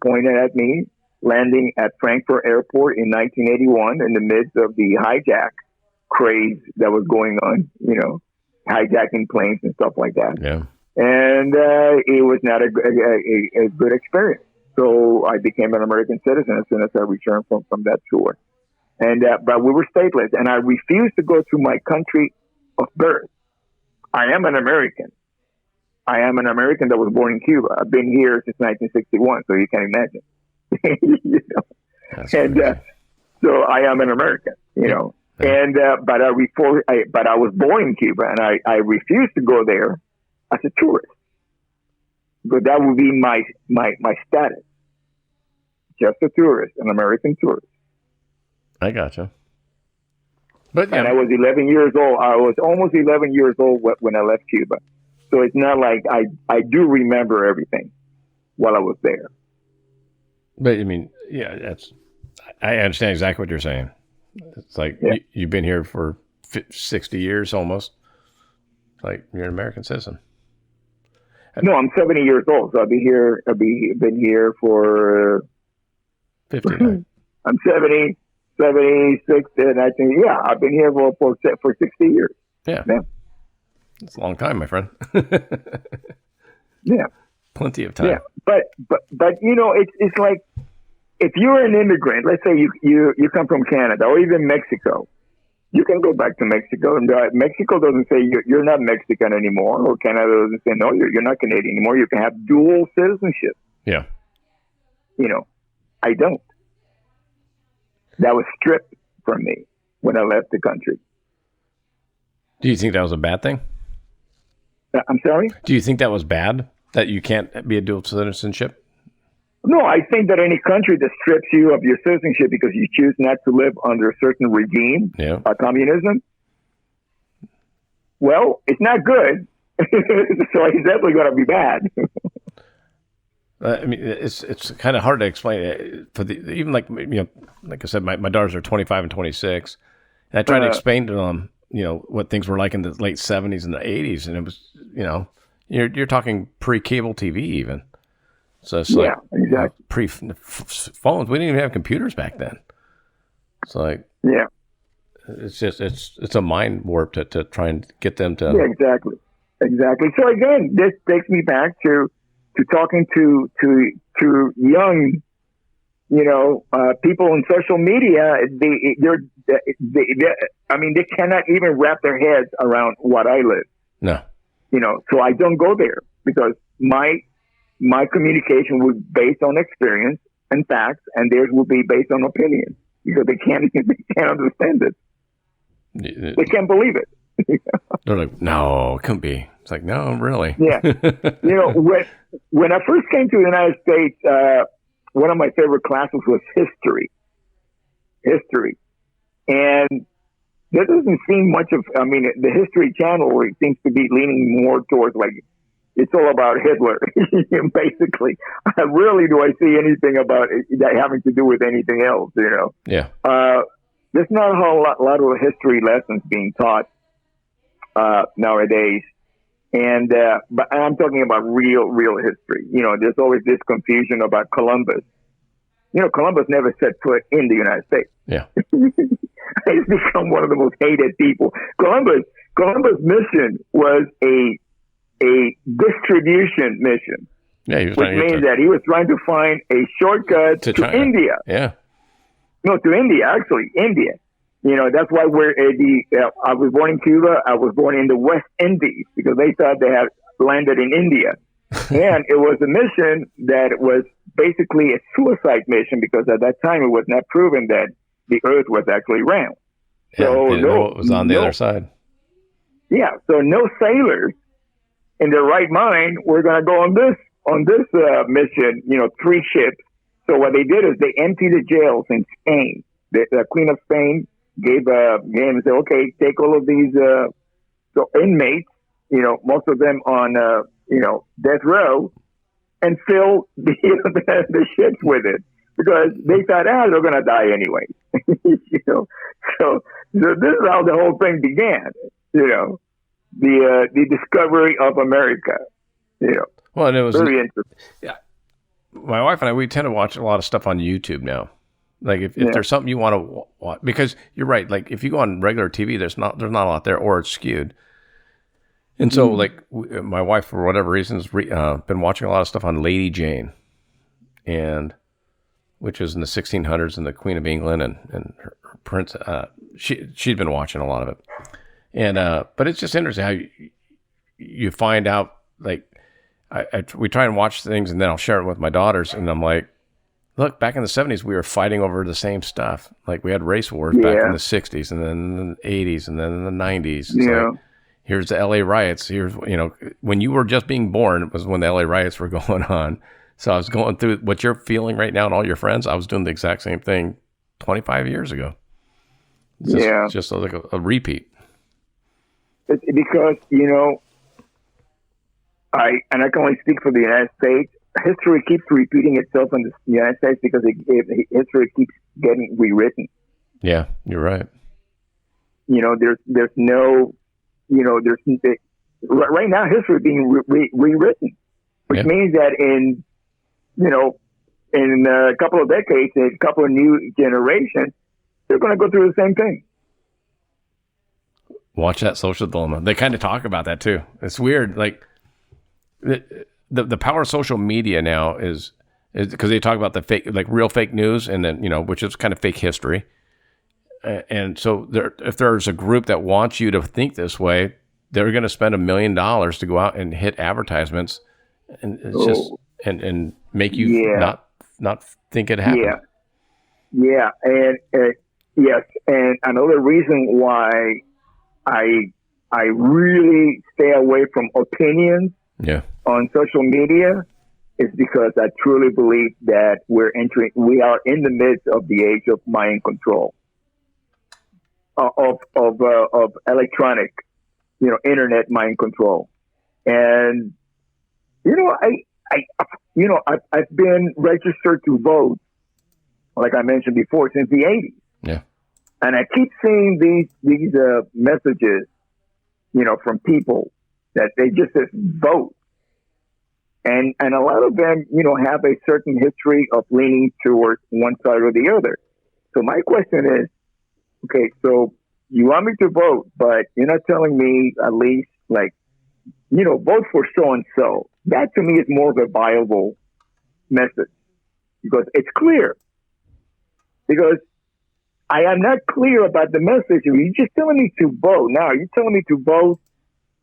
pointed at me, landing at Frankfurt Airport in 1981 in the midst of the hijack craze that was going on, hijacking planes and stuff like that. Yeah. And it was not a good experience. So I became an American citizen as soon as I returned from that tour. And but we were stateless, and I refused to go to my country of birth. I am an American. I am an American that was born in Cuba. I've been here since 1961, so you can imagine. So I am an American, Yeah. And but I was born in Cuba, and I refused to go there as a tourist, but that would be my status. Just a tourist, an American tourist. I gotcha. But and I was 11 years old. I was almost 11 years old when I left Cuba. So it's not like I do remember everything while I was there. But I mean, I understand exactly what you're saying. It's like you've been here for 60 years almost. It's like you're an American citizen. No, I'm 70 years old, so I've been here for 59. I'm 70, 76, and I think I've been here for 60 years. Yeah. It's a long time, my friend. Yeah. Plenty of time. Yeah. But it's like if you're an immigrant, let's say you come from Canada or even Mexico, you can go back to Mexico, and Mexico doesn't say you're not Mexican anymore, or Canada doesn't say no, you're not Canadian anymore. You can have dual citizenship. Yeah. I don't. That was stripped from me when I left the country. Do you think that was a bad thing? I'm sorry? Do you think that was bad, that you can't be a dual citizenship? No, I think that any country that strips you of your citizenship because you choose not to live under a certain regime, communism, well, it's not good. So it's definitely going to be bad. I mean, it's kind of hard to explain for even like like I said, my daughters are 25 and 26, and I tried to explain to them, what things were like in the late 70s and the 80s, and it was, you're talking pre-cable TV even. So it's like exactly. Pre-phones. We didn't even have computers back then. It's like it's just it's a mind warp to try and get them to. Yeah, exactly. So again, this takes me back to talking to young, people on social media. They cannot even wrap their heads around what I live. No. So I don't go there because my communication was based on experience and facts, and theirs will be based on opinion because they can't understand it. They can't believe it. They're like, no, it couldn't be. It's like, no, really. Yeah. When I first came to the United States, one of my favorite classes was history. And there doesn't seem much of, the History Channel seems to be leaning more towards like, it's all about Hitler, basically. Rarely do I see anything about that having to do with anything else, Yeah. There's not a whole lot of history lessons being taught nowadays. And but I'm talking about real history. There's always this confusion about Columbus. Columbus never set foot in the United States. Yeah. He's become one of the most hated people. Columbus' mission was a distribution mission. Yeah, which means that he was trying to find a shortcut to India. Yeah. No, to India, actually, India. That's why I was born in Cuba. I was born in the West Indies because they thought they had landed in India. And it was a mission that was basically a suicide mission because at that time it was not proven that the Earth was actually round. So it was on the other side. Yeah, so no sailors in their right mind were going to go on this mission. 3 ships. So what they did is they emptied the jails in Spain. The Queen of Spain gave and said, okay, take all of these inmates, most of them on death row, and fill the ships with it because they thought, they're going to die anyway. So this is how the whole thing began. The discovery of America. Well, and it was very interesting. Yeah, my wife and I, we tend to watch a lot of stuff on YouTube now. Like if there's something you want to watch, because you're right. Like if you go on regular TV, there's not a lot there, or it's skewed. And so, my wife, for whatever reasons, been watching a lot of stuff on Lady Jane, which is in the 1600s, and the Queen of England and her prince. She'd been watching a lot of it, and but it's just interesting how you find out. Like we try and watch things, and then I'll share it with my daughters, and I'm like, look, back in the 70s, we were fighting over the same stuff. Like we had race wars back in the 60s, and then in the 80s, and then in the 90s. It's like, here's the LA riots. Here's, when you were just being born, it was when the LA riots were going on. So I was going through what you're feeling right now and all your friends. I was doing the exact same thing 25 years ago. It's just like a repeat. It's because, I can only speak for the United States. History keeps repeating itself in the United States because history keeps getting rewritten. Yeah, you're right. There's no, right now history is being rewritten, which means that in a couple of decades, a couple of new generations, they're going to go through the same thing. Watch that Social Dilemma. They kind of talk about that too. It's weird. Like the power of social media now is because they talk about the fake, like real fake news, and then which is kind of fake history. And so if there's a group that wants you to think this way, they're going to spend $1 million to go out and hit advertisements, and it's just and make you not think it happened. Yeah, and yes, and another reason why I really stay away from opinions on social media is because I truly believe that we are in the midst of the age of mind control, of electronic, internet mind control. And, I've been registered to vote, like I mentioned before, since the 80s. Yeah. And I keep seeing these messages, from people that they just says vote. And a lot of them, have a certain history of leaning towards one side or the other. So my question is, okay, so you want me to vote, but you're not telling me at least vote for so-and-so. That to me is more of a viable message because it's clear. Because I am not clear about the message. You're just telling me to vote. Now, you're telling me to vote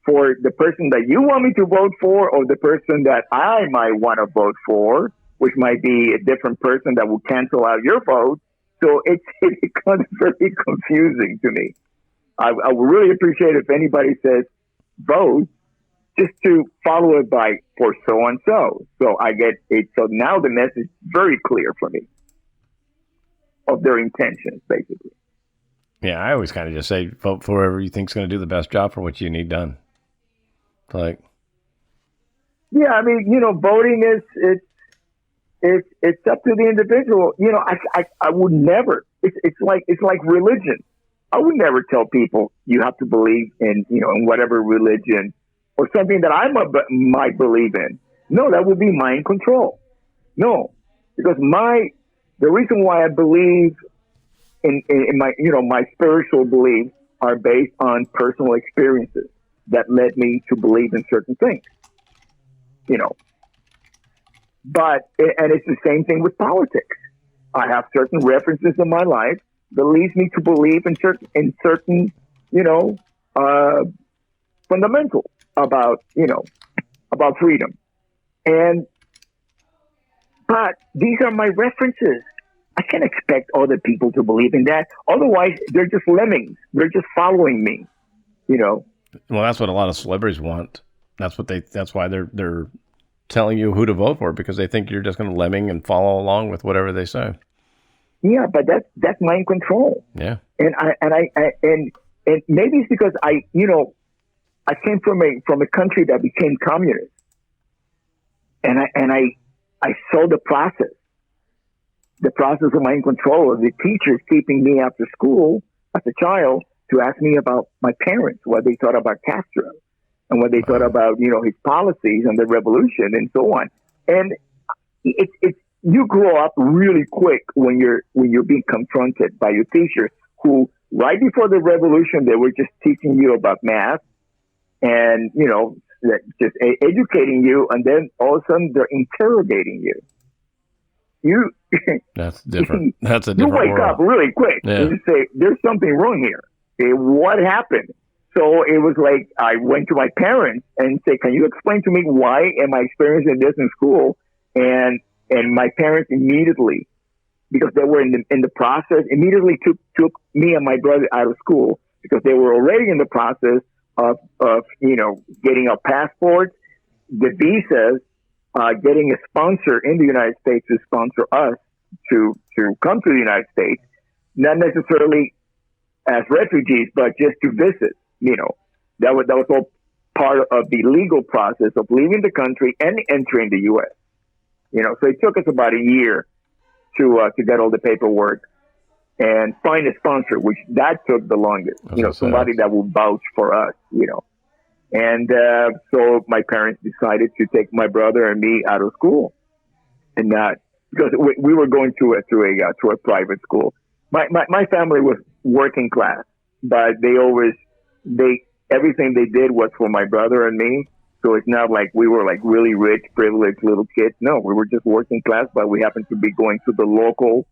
for the person that you want me to vote for or the person that I might want to vote for, which might be a different person that will cancel out your vote. So it becomes very confusing to me. I would really appreciate if anybody says vote just to follow it by for so-and-so. So I get it. So now the message is very clear for me of their intentions, basically. Yeah, I always kind of just say vote for whoever you think is going to do the best job for what you need done. Yeah, I mean, voting it's up to the individual. I would never. It's like religion. I would never tell people you have to believe in in whatever religion or something that I might believe in. No, that would be mind control. No, because the reason why I believe in my my spiritual beliefs are based on personal experiences that led me to believe in certain things. But it's the same thing with politics. I have certain references in my life that leads me to believe in certain fundamentals about freedom. But these are my references. I can't expect other people to believe in that. Otherwise, they're just lemmings. They're just following me. Well, that's what a lot of celebrities want. That's why they're telling you who to vote for, because they think you're just going to lemming and follow along with whatever they say. Yeah, but that's mind control. Yeah. And maybe it's because I came from a country that became communist. And I saw the process of mind control of the teachers keeping me after school as a child to ask me about my parents, what they thought about Castro and what they thought about, his policies and the revolution and so on. And it's you grow up really quick when you're being confronted by your teachers who right before the revolution, they were just teaching you about math and, just educating you. And then all of a sudden they're interrogating you. That's different. That's a different You wake world. up really quick and you say, there's something wrong here. What happened? So it was like I went to my parents and said, can you explain to me why am I experiencing this in school? And my parents immediately, because they were in the process, immediately took me and my brother out of school because they were already in the process of getting our passports, the visas, getting a sponsor in the United States to sponsor us to come to the United States, not necessarily as refugees, but just to visit. That was all part of the legal process of leaving the country and entering the U.S. So it took us about a year to get all the paperwork and find a sponsor, which that took the longest. Somebody that will vouch for us. And so my parents decided to take my brother and me out of school, and not because we were going to a private school. My family was working class, but everything they did was for my brother and me. So it's not like we were like really rich, privileged little kids. No, we were just working class, but we happened to be going to the local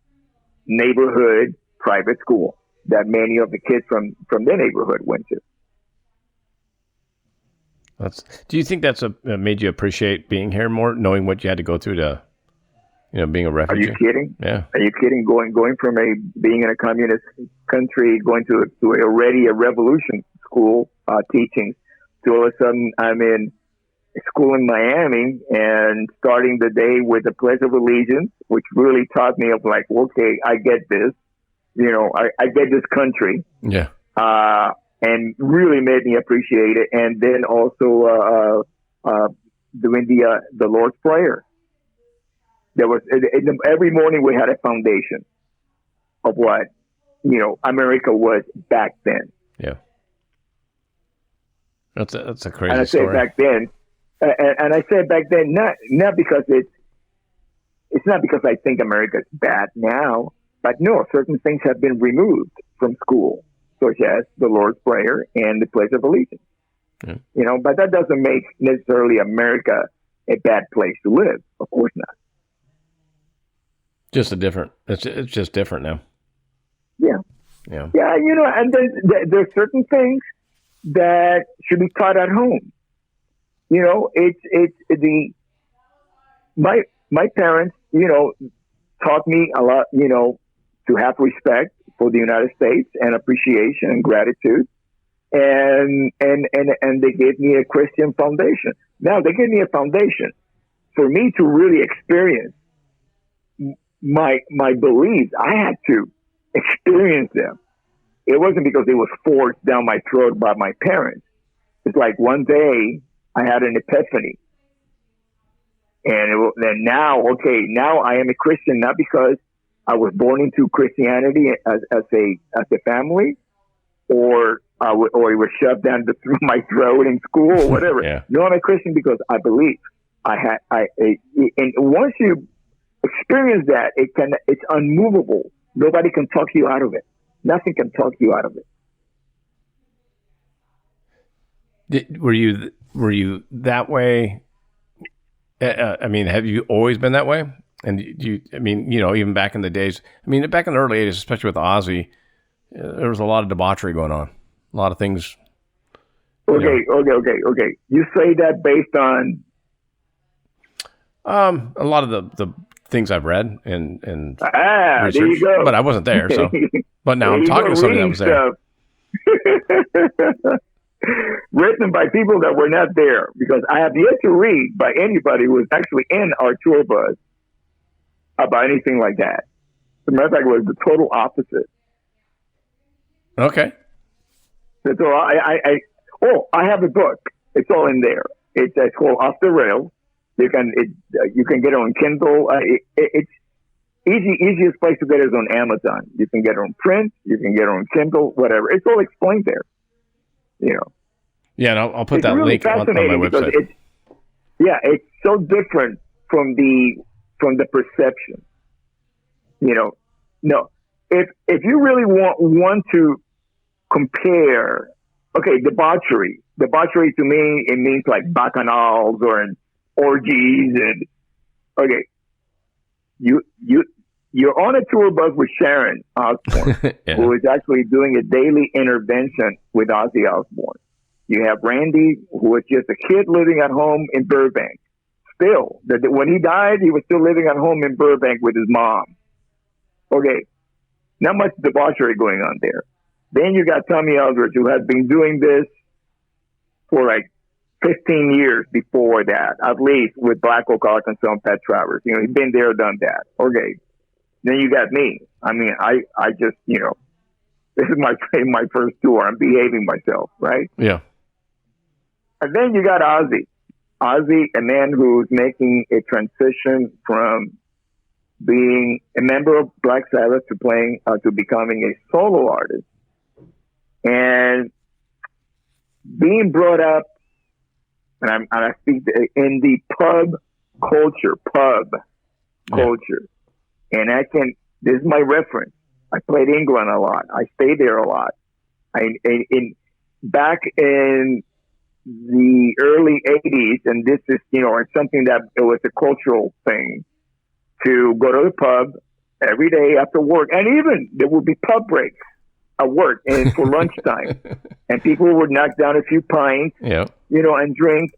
neighborhood private school that many of the kids from the neighborhood went to. Do you think that's made you appreciate being here more, knowing what you had to go through to, being a refugee? Are you kidding? Yeah. Are you kidding? Going from being in a communist country, going to already a revolution school teaching, to all of a sudden I'm in school in Miami and starting the day with the Pledge of Allegiance, which really taught me of like, okay, I get this, I get this country. Yeah. And really made me appreciate it. And then also doing the Lord's Prayer. There was every morning we had a foundation of what America was back then. Yeah, that's a crazy and I story. Said back then, and I said back then not because it's not because I think America's bad now, but no, certain things have been removed from school, such as the Lord's Prayer and the Pledge of Allegiance. Yeah. But that doesn't make necessarily America a bad place to live. Of course not. It's just different now. Yeah. Yeah. Yeah, and then there's certain things that should be taught at home. My parents, taught me a lot, to have respect for the United States and appreciation and gratitude. And they gave me a Christian foundation. Now they gave me a foundation for me to really experience my beliefs. I had to experience them. It wasn't because it was forced down my throat by my parents. It's like one day I had an epiphany. And then now I am a Christian, not because I was born into Christianity as a family, or it was shoved down through my throat in school or whatever. Yeah. No, I'm a Christian because I believe. And once you experience that, it's unmovable. Nobody can talk you out of it. Nothing can talk you out of it. Were you that way? Have you always been that way? And even back in the days, back in the early 80s, especially with Ozzy, there was a lot of debauchery going on. A lot of things. Okay. You say that based on? A lot of the things I've read and research, there you go. But I wasn't there, so. But now I'm talking to somebody that was there. Written by people that were not there, because I have yet to read by anybody who was actually in our tour bus about anything like that. As a matter of fact, it was the total opposite. Okay. So I have a book. It's all in there. It's called Off the Rails. You can get it on Kindle. It's easiest place to get it is on Amazon. You can get it on print. You can get it on Kindle. Whatever. It's all explained there. Yeah, and I'll put that link on my website. It's so different from the perception. No. If you really want to compare, debauchery to me, it means like bacchanals or orgies you're on a tour bus with Sharon Osbourne, yeah. who is actually doing a daily intervention with Ozzy Osbourne. You have Randy, who was just a kid living at home in Burbank. Still, when he died, he was still living at home in Burbank with his mom. Okay, not much debauchery going on there. Then you got Tommy Aldridge, who has been doing this for like 15 years before that, at least with Black Oak, Arkansas, and Pat Travers. He's been there, done that. Okay. Then you got me. I just, this is my first tour. I'm behaving myself, right? Yeah. And then you got Ozzy. Ozzy, a man who's making a transition from being a member of Black Sabbath to becoming a solo artist. And being brought up, and I speak in the pub culture. And this is my reference. I played England a lot. I stayed there a lot. Back in the early 80s, and this is, it's something that it was a cultural thing to go to the pub every day after work. And even there would be pub breaks at work and for lunchtime. And people would knock down a few pints, and drink.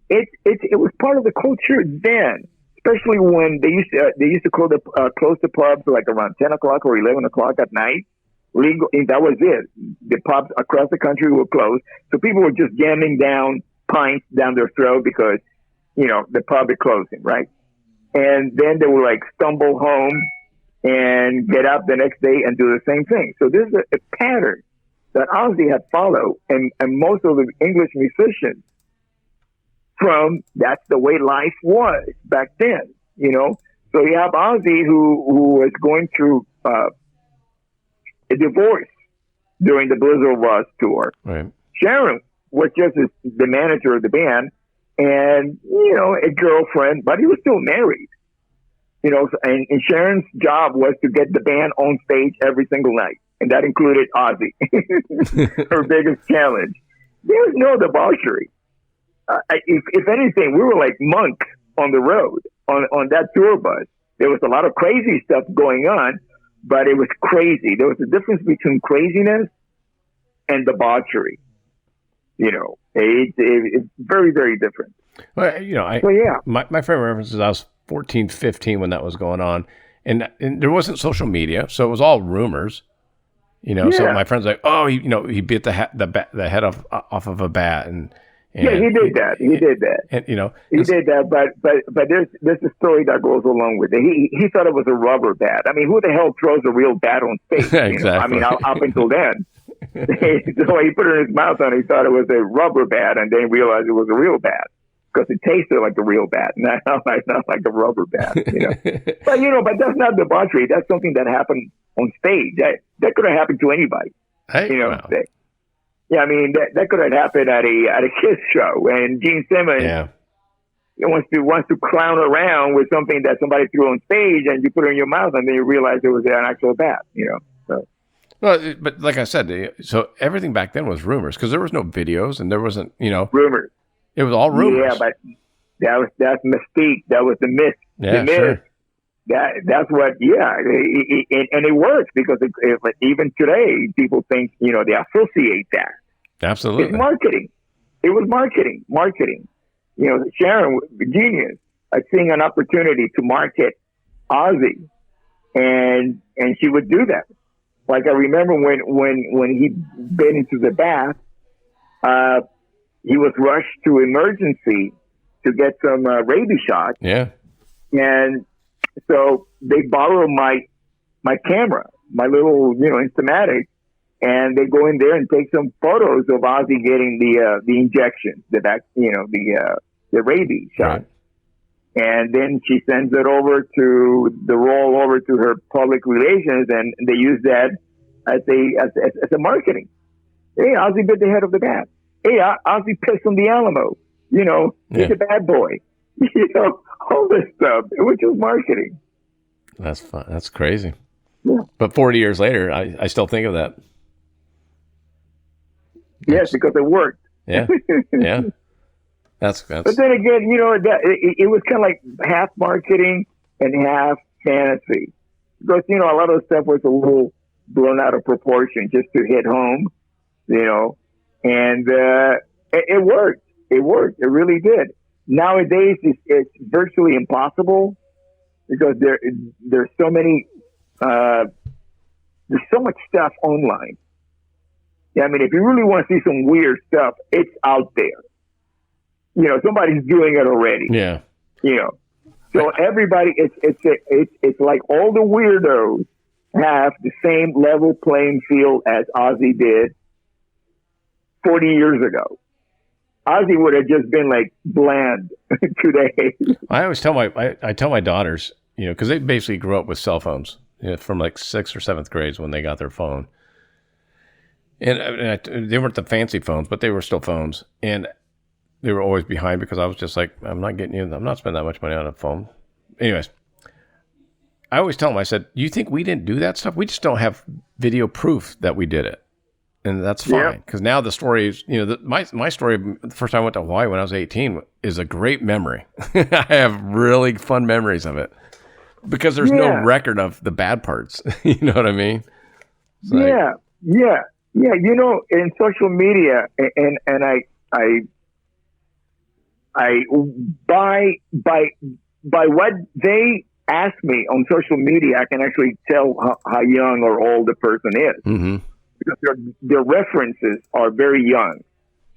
It was part of the culture then. Especially when they used to close the pubs like around 10 o'clock or 11 o'clock at night. Legal, and that was it. The pubs across the country were closed, so people were just jamming down pints down their throat because, the pub is closing, right? And then they will like stumble home and get up the next day and do the same thing. So there's a pattern that Ozzy had followed, and most of the English musicians that's the way life was back then, So you have Ozzy who was going through a divorce during the Blizzard of Oz tour. Right. Sharon was just the manager of the band and, a girlfriend, but he was still married. And Sharon's job was to get the band on stage every single night. And that included Ozzy. Her biggest challenge. There was no debauchery. If anything, we were like monks on the road on that tour bus. There was a lot of crazy stuff going on, but it was crazy. There was a difference between craziness and debauchery. It's very, very different. Well, my favorite reference is I was 14, 15 when that was going on, and there wasn't social media, so it was all rumors. So my friends like, oh, he beat the head off of a bat, and he did that. He did that. And he did that. But there's a story that goes along with it. He thought it was a rubber bat. I mean, who the hell throws a real bat on stage? Exactly. I mean, up until then. So he put it in his mouth and he thought it was a rubber bat, and then realized it was a real bat because it tasted like a real bat, not like a rubber bat. But but that's not debauchery. That's something that happened on stage. That could have happened to anybody. Wow. Yeah, I mean that could have happened at a Kiss show, and Gene Simmons wants to clown around with something that somebody threw on stage, and you put it in your mouth, and then you realize it was an actual bat. So. Well, but like I said, so everything back then was rumors because there was no videos and there wasn't, rumors. It was all rumors. Yeah, but that's mystique. That was the myth. Yeah, the myth. Sure. That's what. Yeah, and it works because even today people think they associate that. Absolutely, it's marketing. It was marketing. Sharon, genius, seeing an opportunity to market Ozzy, and she would do that. Like I remember when he'd been into the bath, he was rushed to emergency to get some rabies shots. Yeah. And so they borrowed my camera, my little, Instamatic, and they go in there and take some photos of Ozzy getting the injection, the rabies shot. Right. And then she sends it over to her public relations, and they use that as a marketing. Hey, Ozzy bit the head of the bat. Hey, Ozzy pissed on the Alamo. He's a bad boy. All this stuff, which was marketing. That's fun. That's crazy. Yeah. But 40 years later, I still think of that. Yes, because it worked. Yeah. Yeah. That's. But then again, it was kind of like half marketing and half fantasy. Because, a lot of stuff was a little blown out of proportion just to hit home, and it worked. It worked. It really did. Nowadays, it's virtually impossible because there's so many, there's so much stuff online. Yeah, I mean, if you really want to see some weird stuff, it's out there. Somebody's doing it already. Yeah. So everybody, it's like all the weirdos have the same level playing field as Ozzy did 40 years ago. Ozzy would have just been like bland today. I always tell my daughters, because they basically grew up with cell phones from like 6th or 7th grades when they got their phone. And they weren't the fancy phones, but they were still phones. And they were always behind because I was just like, I'm not spending that much money on a phone. Anyways, I always tell them, I said, you think we didn't do that stuff? We just don't have video proof that we did it. And that's fine. Because now the story is, my story, the first time I went to Hawaii when I was 18 is a great memory. I have really fun memories of it because there's no record of the bad parts. You know what I mean? Yeah. In social media, and I by what they ask me on social media, I can actually tell how young or old the person is. Mm-hmm. Because their references are very young.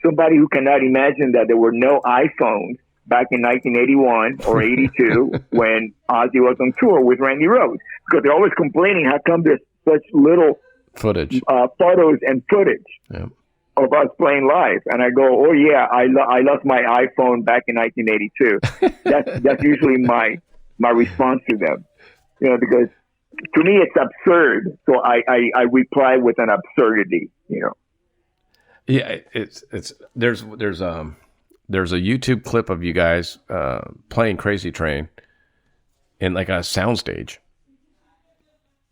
somebody who cannot imagine that there were no iPhones back in 1981 or 82 when Ozzy was on tour with Randy Rhoads, because they're always complaining how come there's such little footage, photos and footage of us playing live. And I go, oh yeah, I lost my iPhone back in 1982. That's usually my response to them, because to me it's absurd. So I reply with an absurdity, Yeah, there's a YouTube clip of you guys playing Crazy Train in like a soundstage,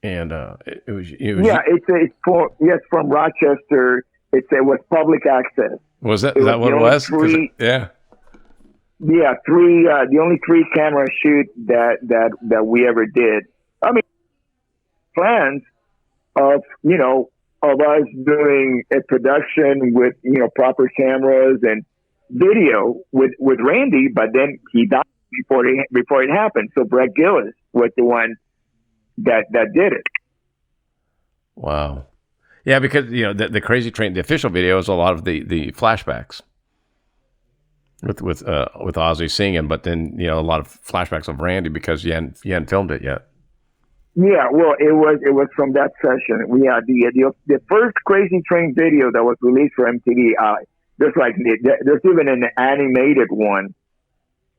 and it was it's from Rochester. It was public access. Was that? Is that what it was? Yeah. Yeah, the only 3 camera shoot that we ever did. I mean, plans of us doing a production with proper cameras and video with Randy, but then he died before it happened. So Brett Gillis was the one that did it. Wow. Yeah, because the Crazy Train, the official video is a lot of the flashbacks with Ozzy singing, but then a lot of flashbacks of Randy because you hadn't filmed it yet. Yeah, well, it was from that session. We had the first Crazy Train video that was released for MTV. There's even an animated one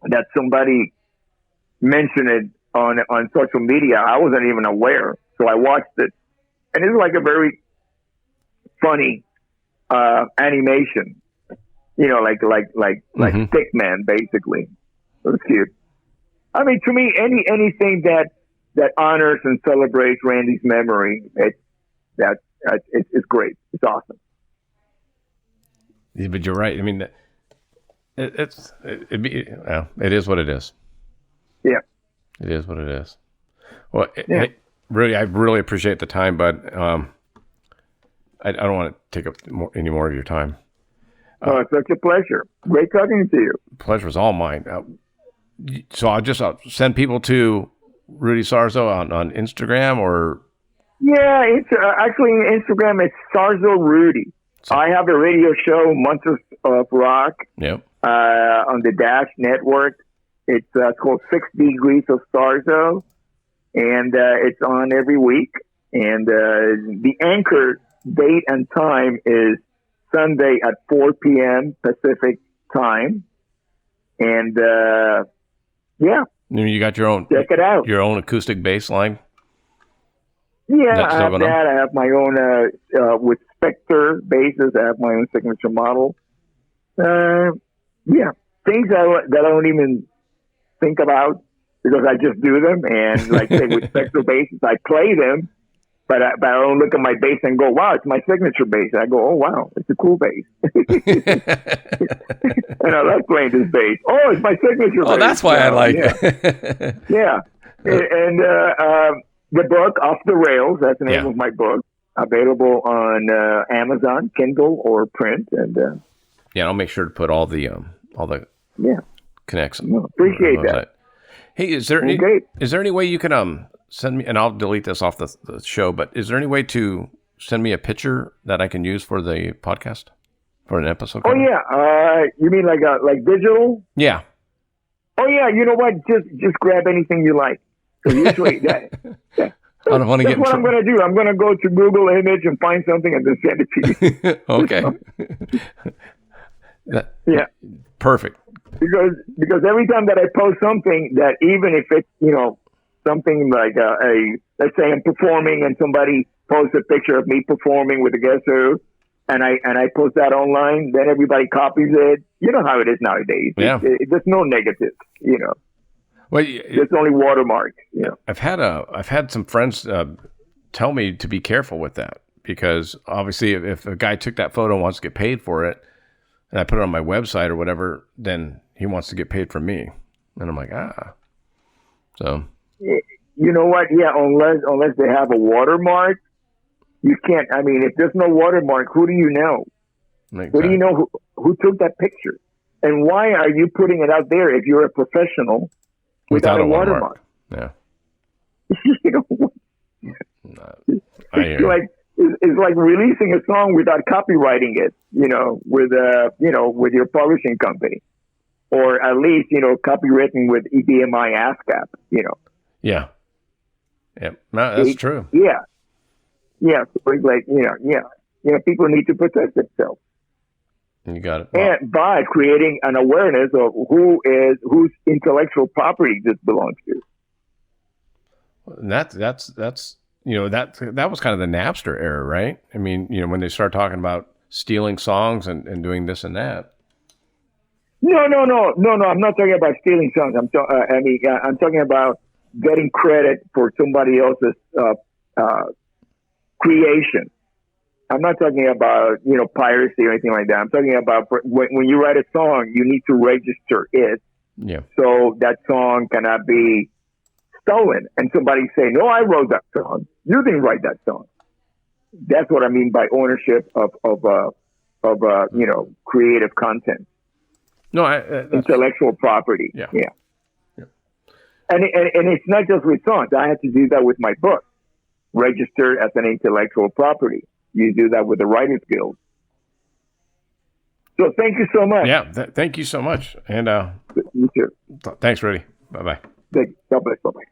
that somebody mentioned it on social media. I wasn't even aware, so I watched it, and it's like a very funny animation, like Stickman, basically. It was cute. I mean, to me, anything that honors and celebrates Randy's memory, it's great. It's awesome. Yeah, but you're right. I mean, it is what it is. Yeah, it is what it is. Well, hey, Rudy, I really appreciate the time, but I don't want to take up any more of your time. It's such a pleasure. Great talking to you. Pleasure's all mine. So I'll send people to Rudy Sarzo on Instagram, or it's actually Instagram. It's Sarzo Rudy. I have a radio show, Monsters of Rock, on the Dash Network. It's called 6 Degrees of Sarzo, and it's on every week. And the anchor date and time is Sunday at 4 p.m. Pacific time. And you got your own. Check it out. Your own acoustic bass line. Yeah, I have that. I have my own with Spectre basses. I have my own signature model. Things that I don't even think about because I just do them. And like say with Spectre basses, I play them, but I don't look at my bass and go, "Wow, it's my signature bass." I go, "Oh wow, it's a cool bass." And I love playing this bass. Oh, it's my signature bass. Oh, that's why I like it. Yeah. And the book, Off the Rails, that's the name of my book, available on Amazon, Kindle, or print. And I'll make sure to put all the connects. Appreciate that. Hey, is there any way you can send me, and I'll delete this off the show, but is there any way to send me a picture that I can use for the podcast? For an episode? Oh, yeah. You mean like digital? Yeah. Oh, yeah. You know what? Just grab anything you like. So usually I don't want to get. That's what I'm going to do. I'm going to go to Google Image and find something and then send it to you. Okay. Yeah. Perfect. Because every time that I post something that even if it's something like let's say I'm performing and somebody posts a picture of me performing with a Guess Who, and I post that online, then everybody copies it. You know how it is nowadays. Yeah. There's no negatives. Well, there's only watermarks. I've had some friends tell me to be careful with that because obviously if a guy took that photo and wants to get paid for it, and I put it on my website or whatever, then he wants to get paid from me, and I'm like So. You know what? Yeah, unless they have a watermark, you can't. I mean, if there's no watermark, who do you know? Exactly. Who do you know who took that picture? And why are you putting it out there if you're a professional without a watermark? Yeah. I hear. is like releasing a song without copywriting it, with your publishing company, or at least, copywritten with EBMI ASCAP, Yeah. Yeah. No, that's true. Yeah. Yeah. So it's like, people need to protect themselves. You got it. Well, and by creating an awareness of whose intellectual property this belongs to. And that's that was kind of the Napster era, right? I mean, when they start talking about stealing songs and doing this and that. No. I'm not talking about stealing songs. I'm talking about getting credit for somebody else's creation. I'm not talking about, piracy or anything like that. I'm talking about when you write a song, you need to register it. Yeah. So that song cannot be stolen. And somebody say, no, I wrote that song. You didn't write that song. That's what I mean by ownership of creative content. No, intellectual property. Yeah. And it's not just with songs. I had to do that with my book, registered as an intellectual property. You do that with the Writers Guild. So thank you so much. Yeah, thank you so much. And you too. Thanks, Rudy. Bye-bye. God bless. Bye-bye.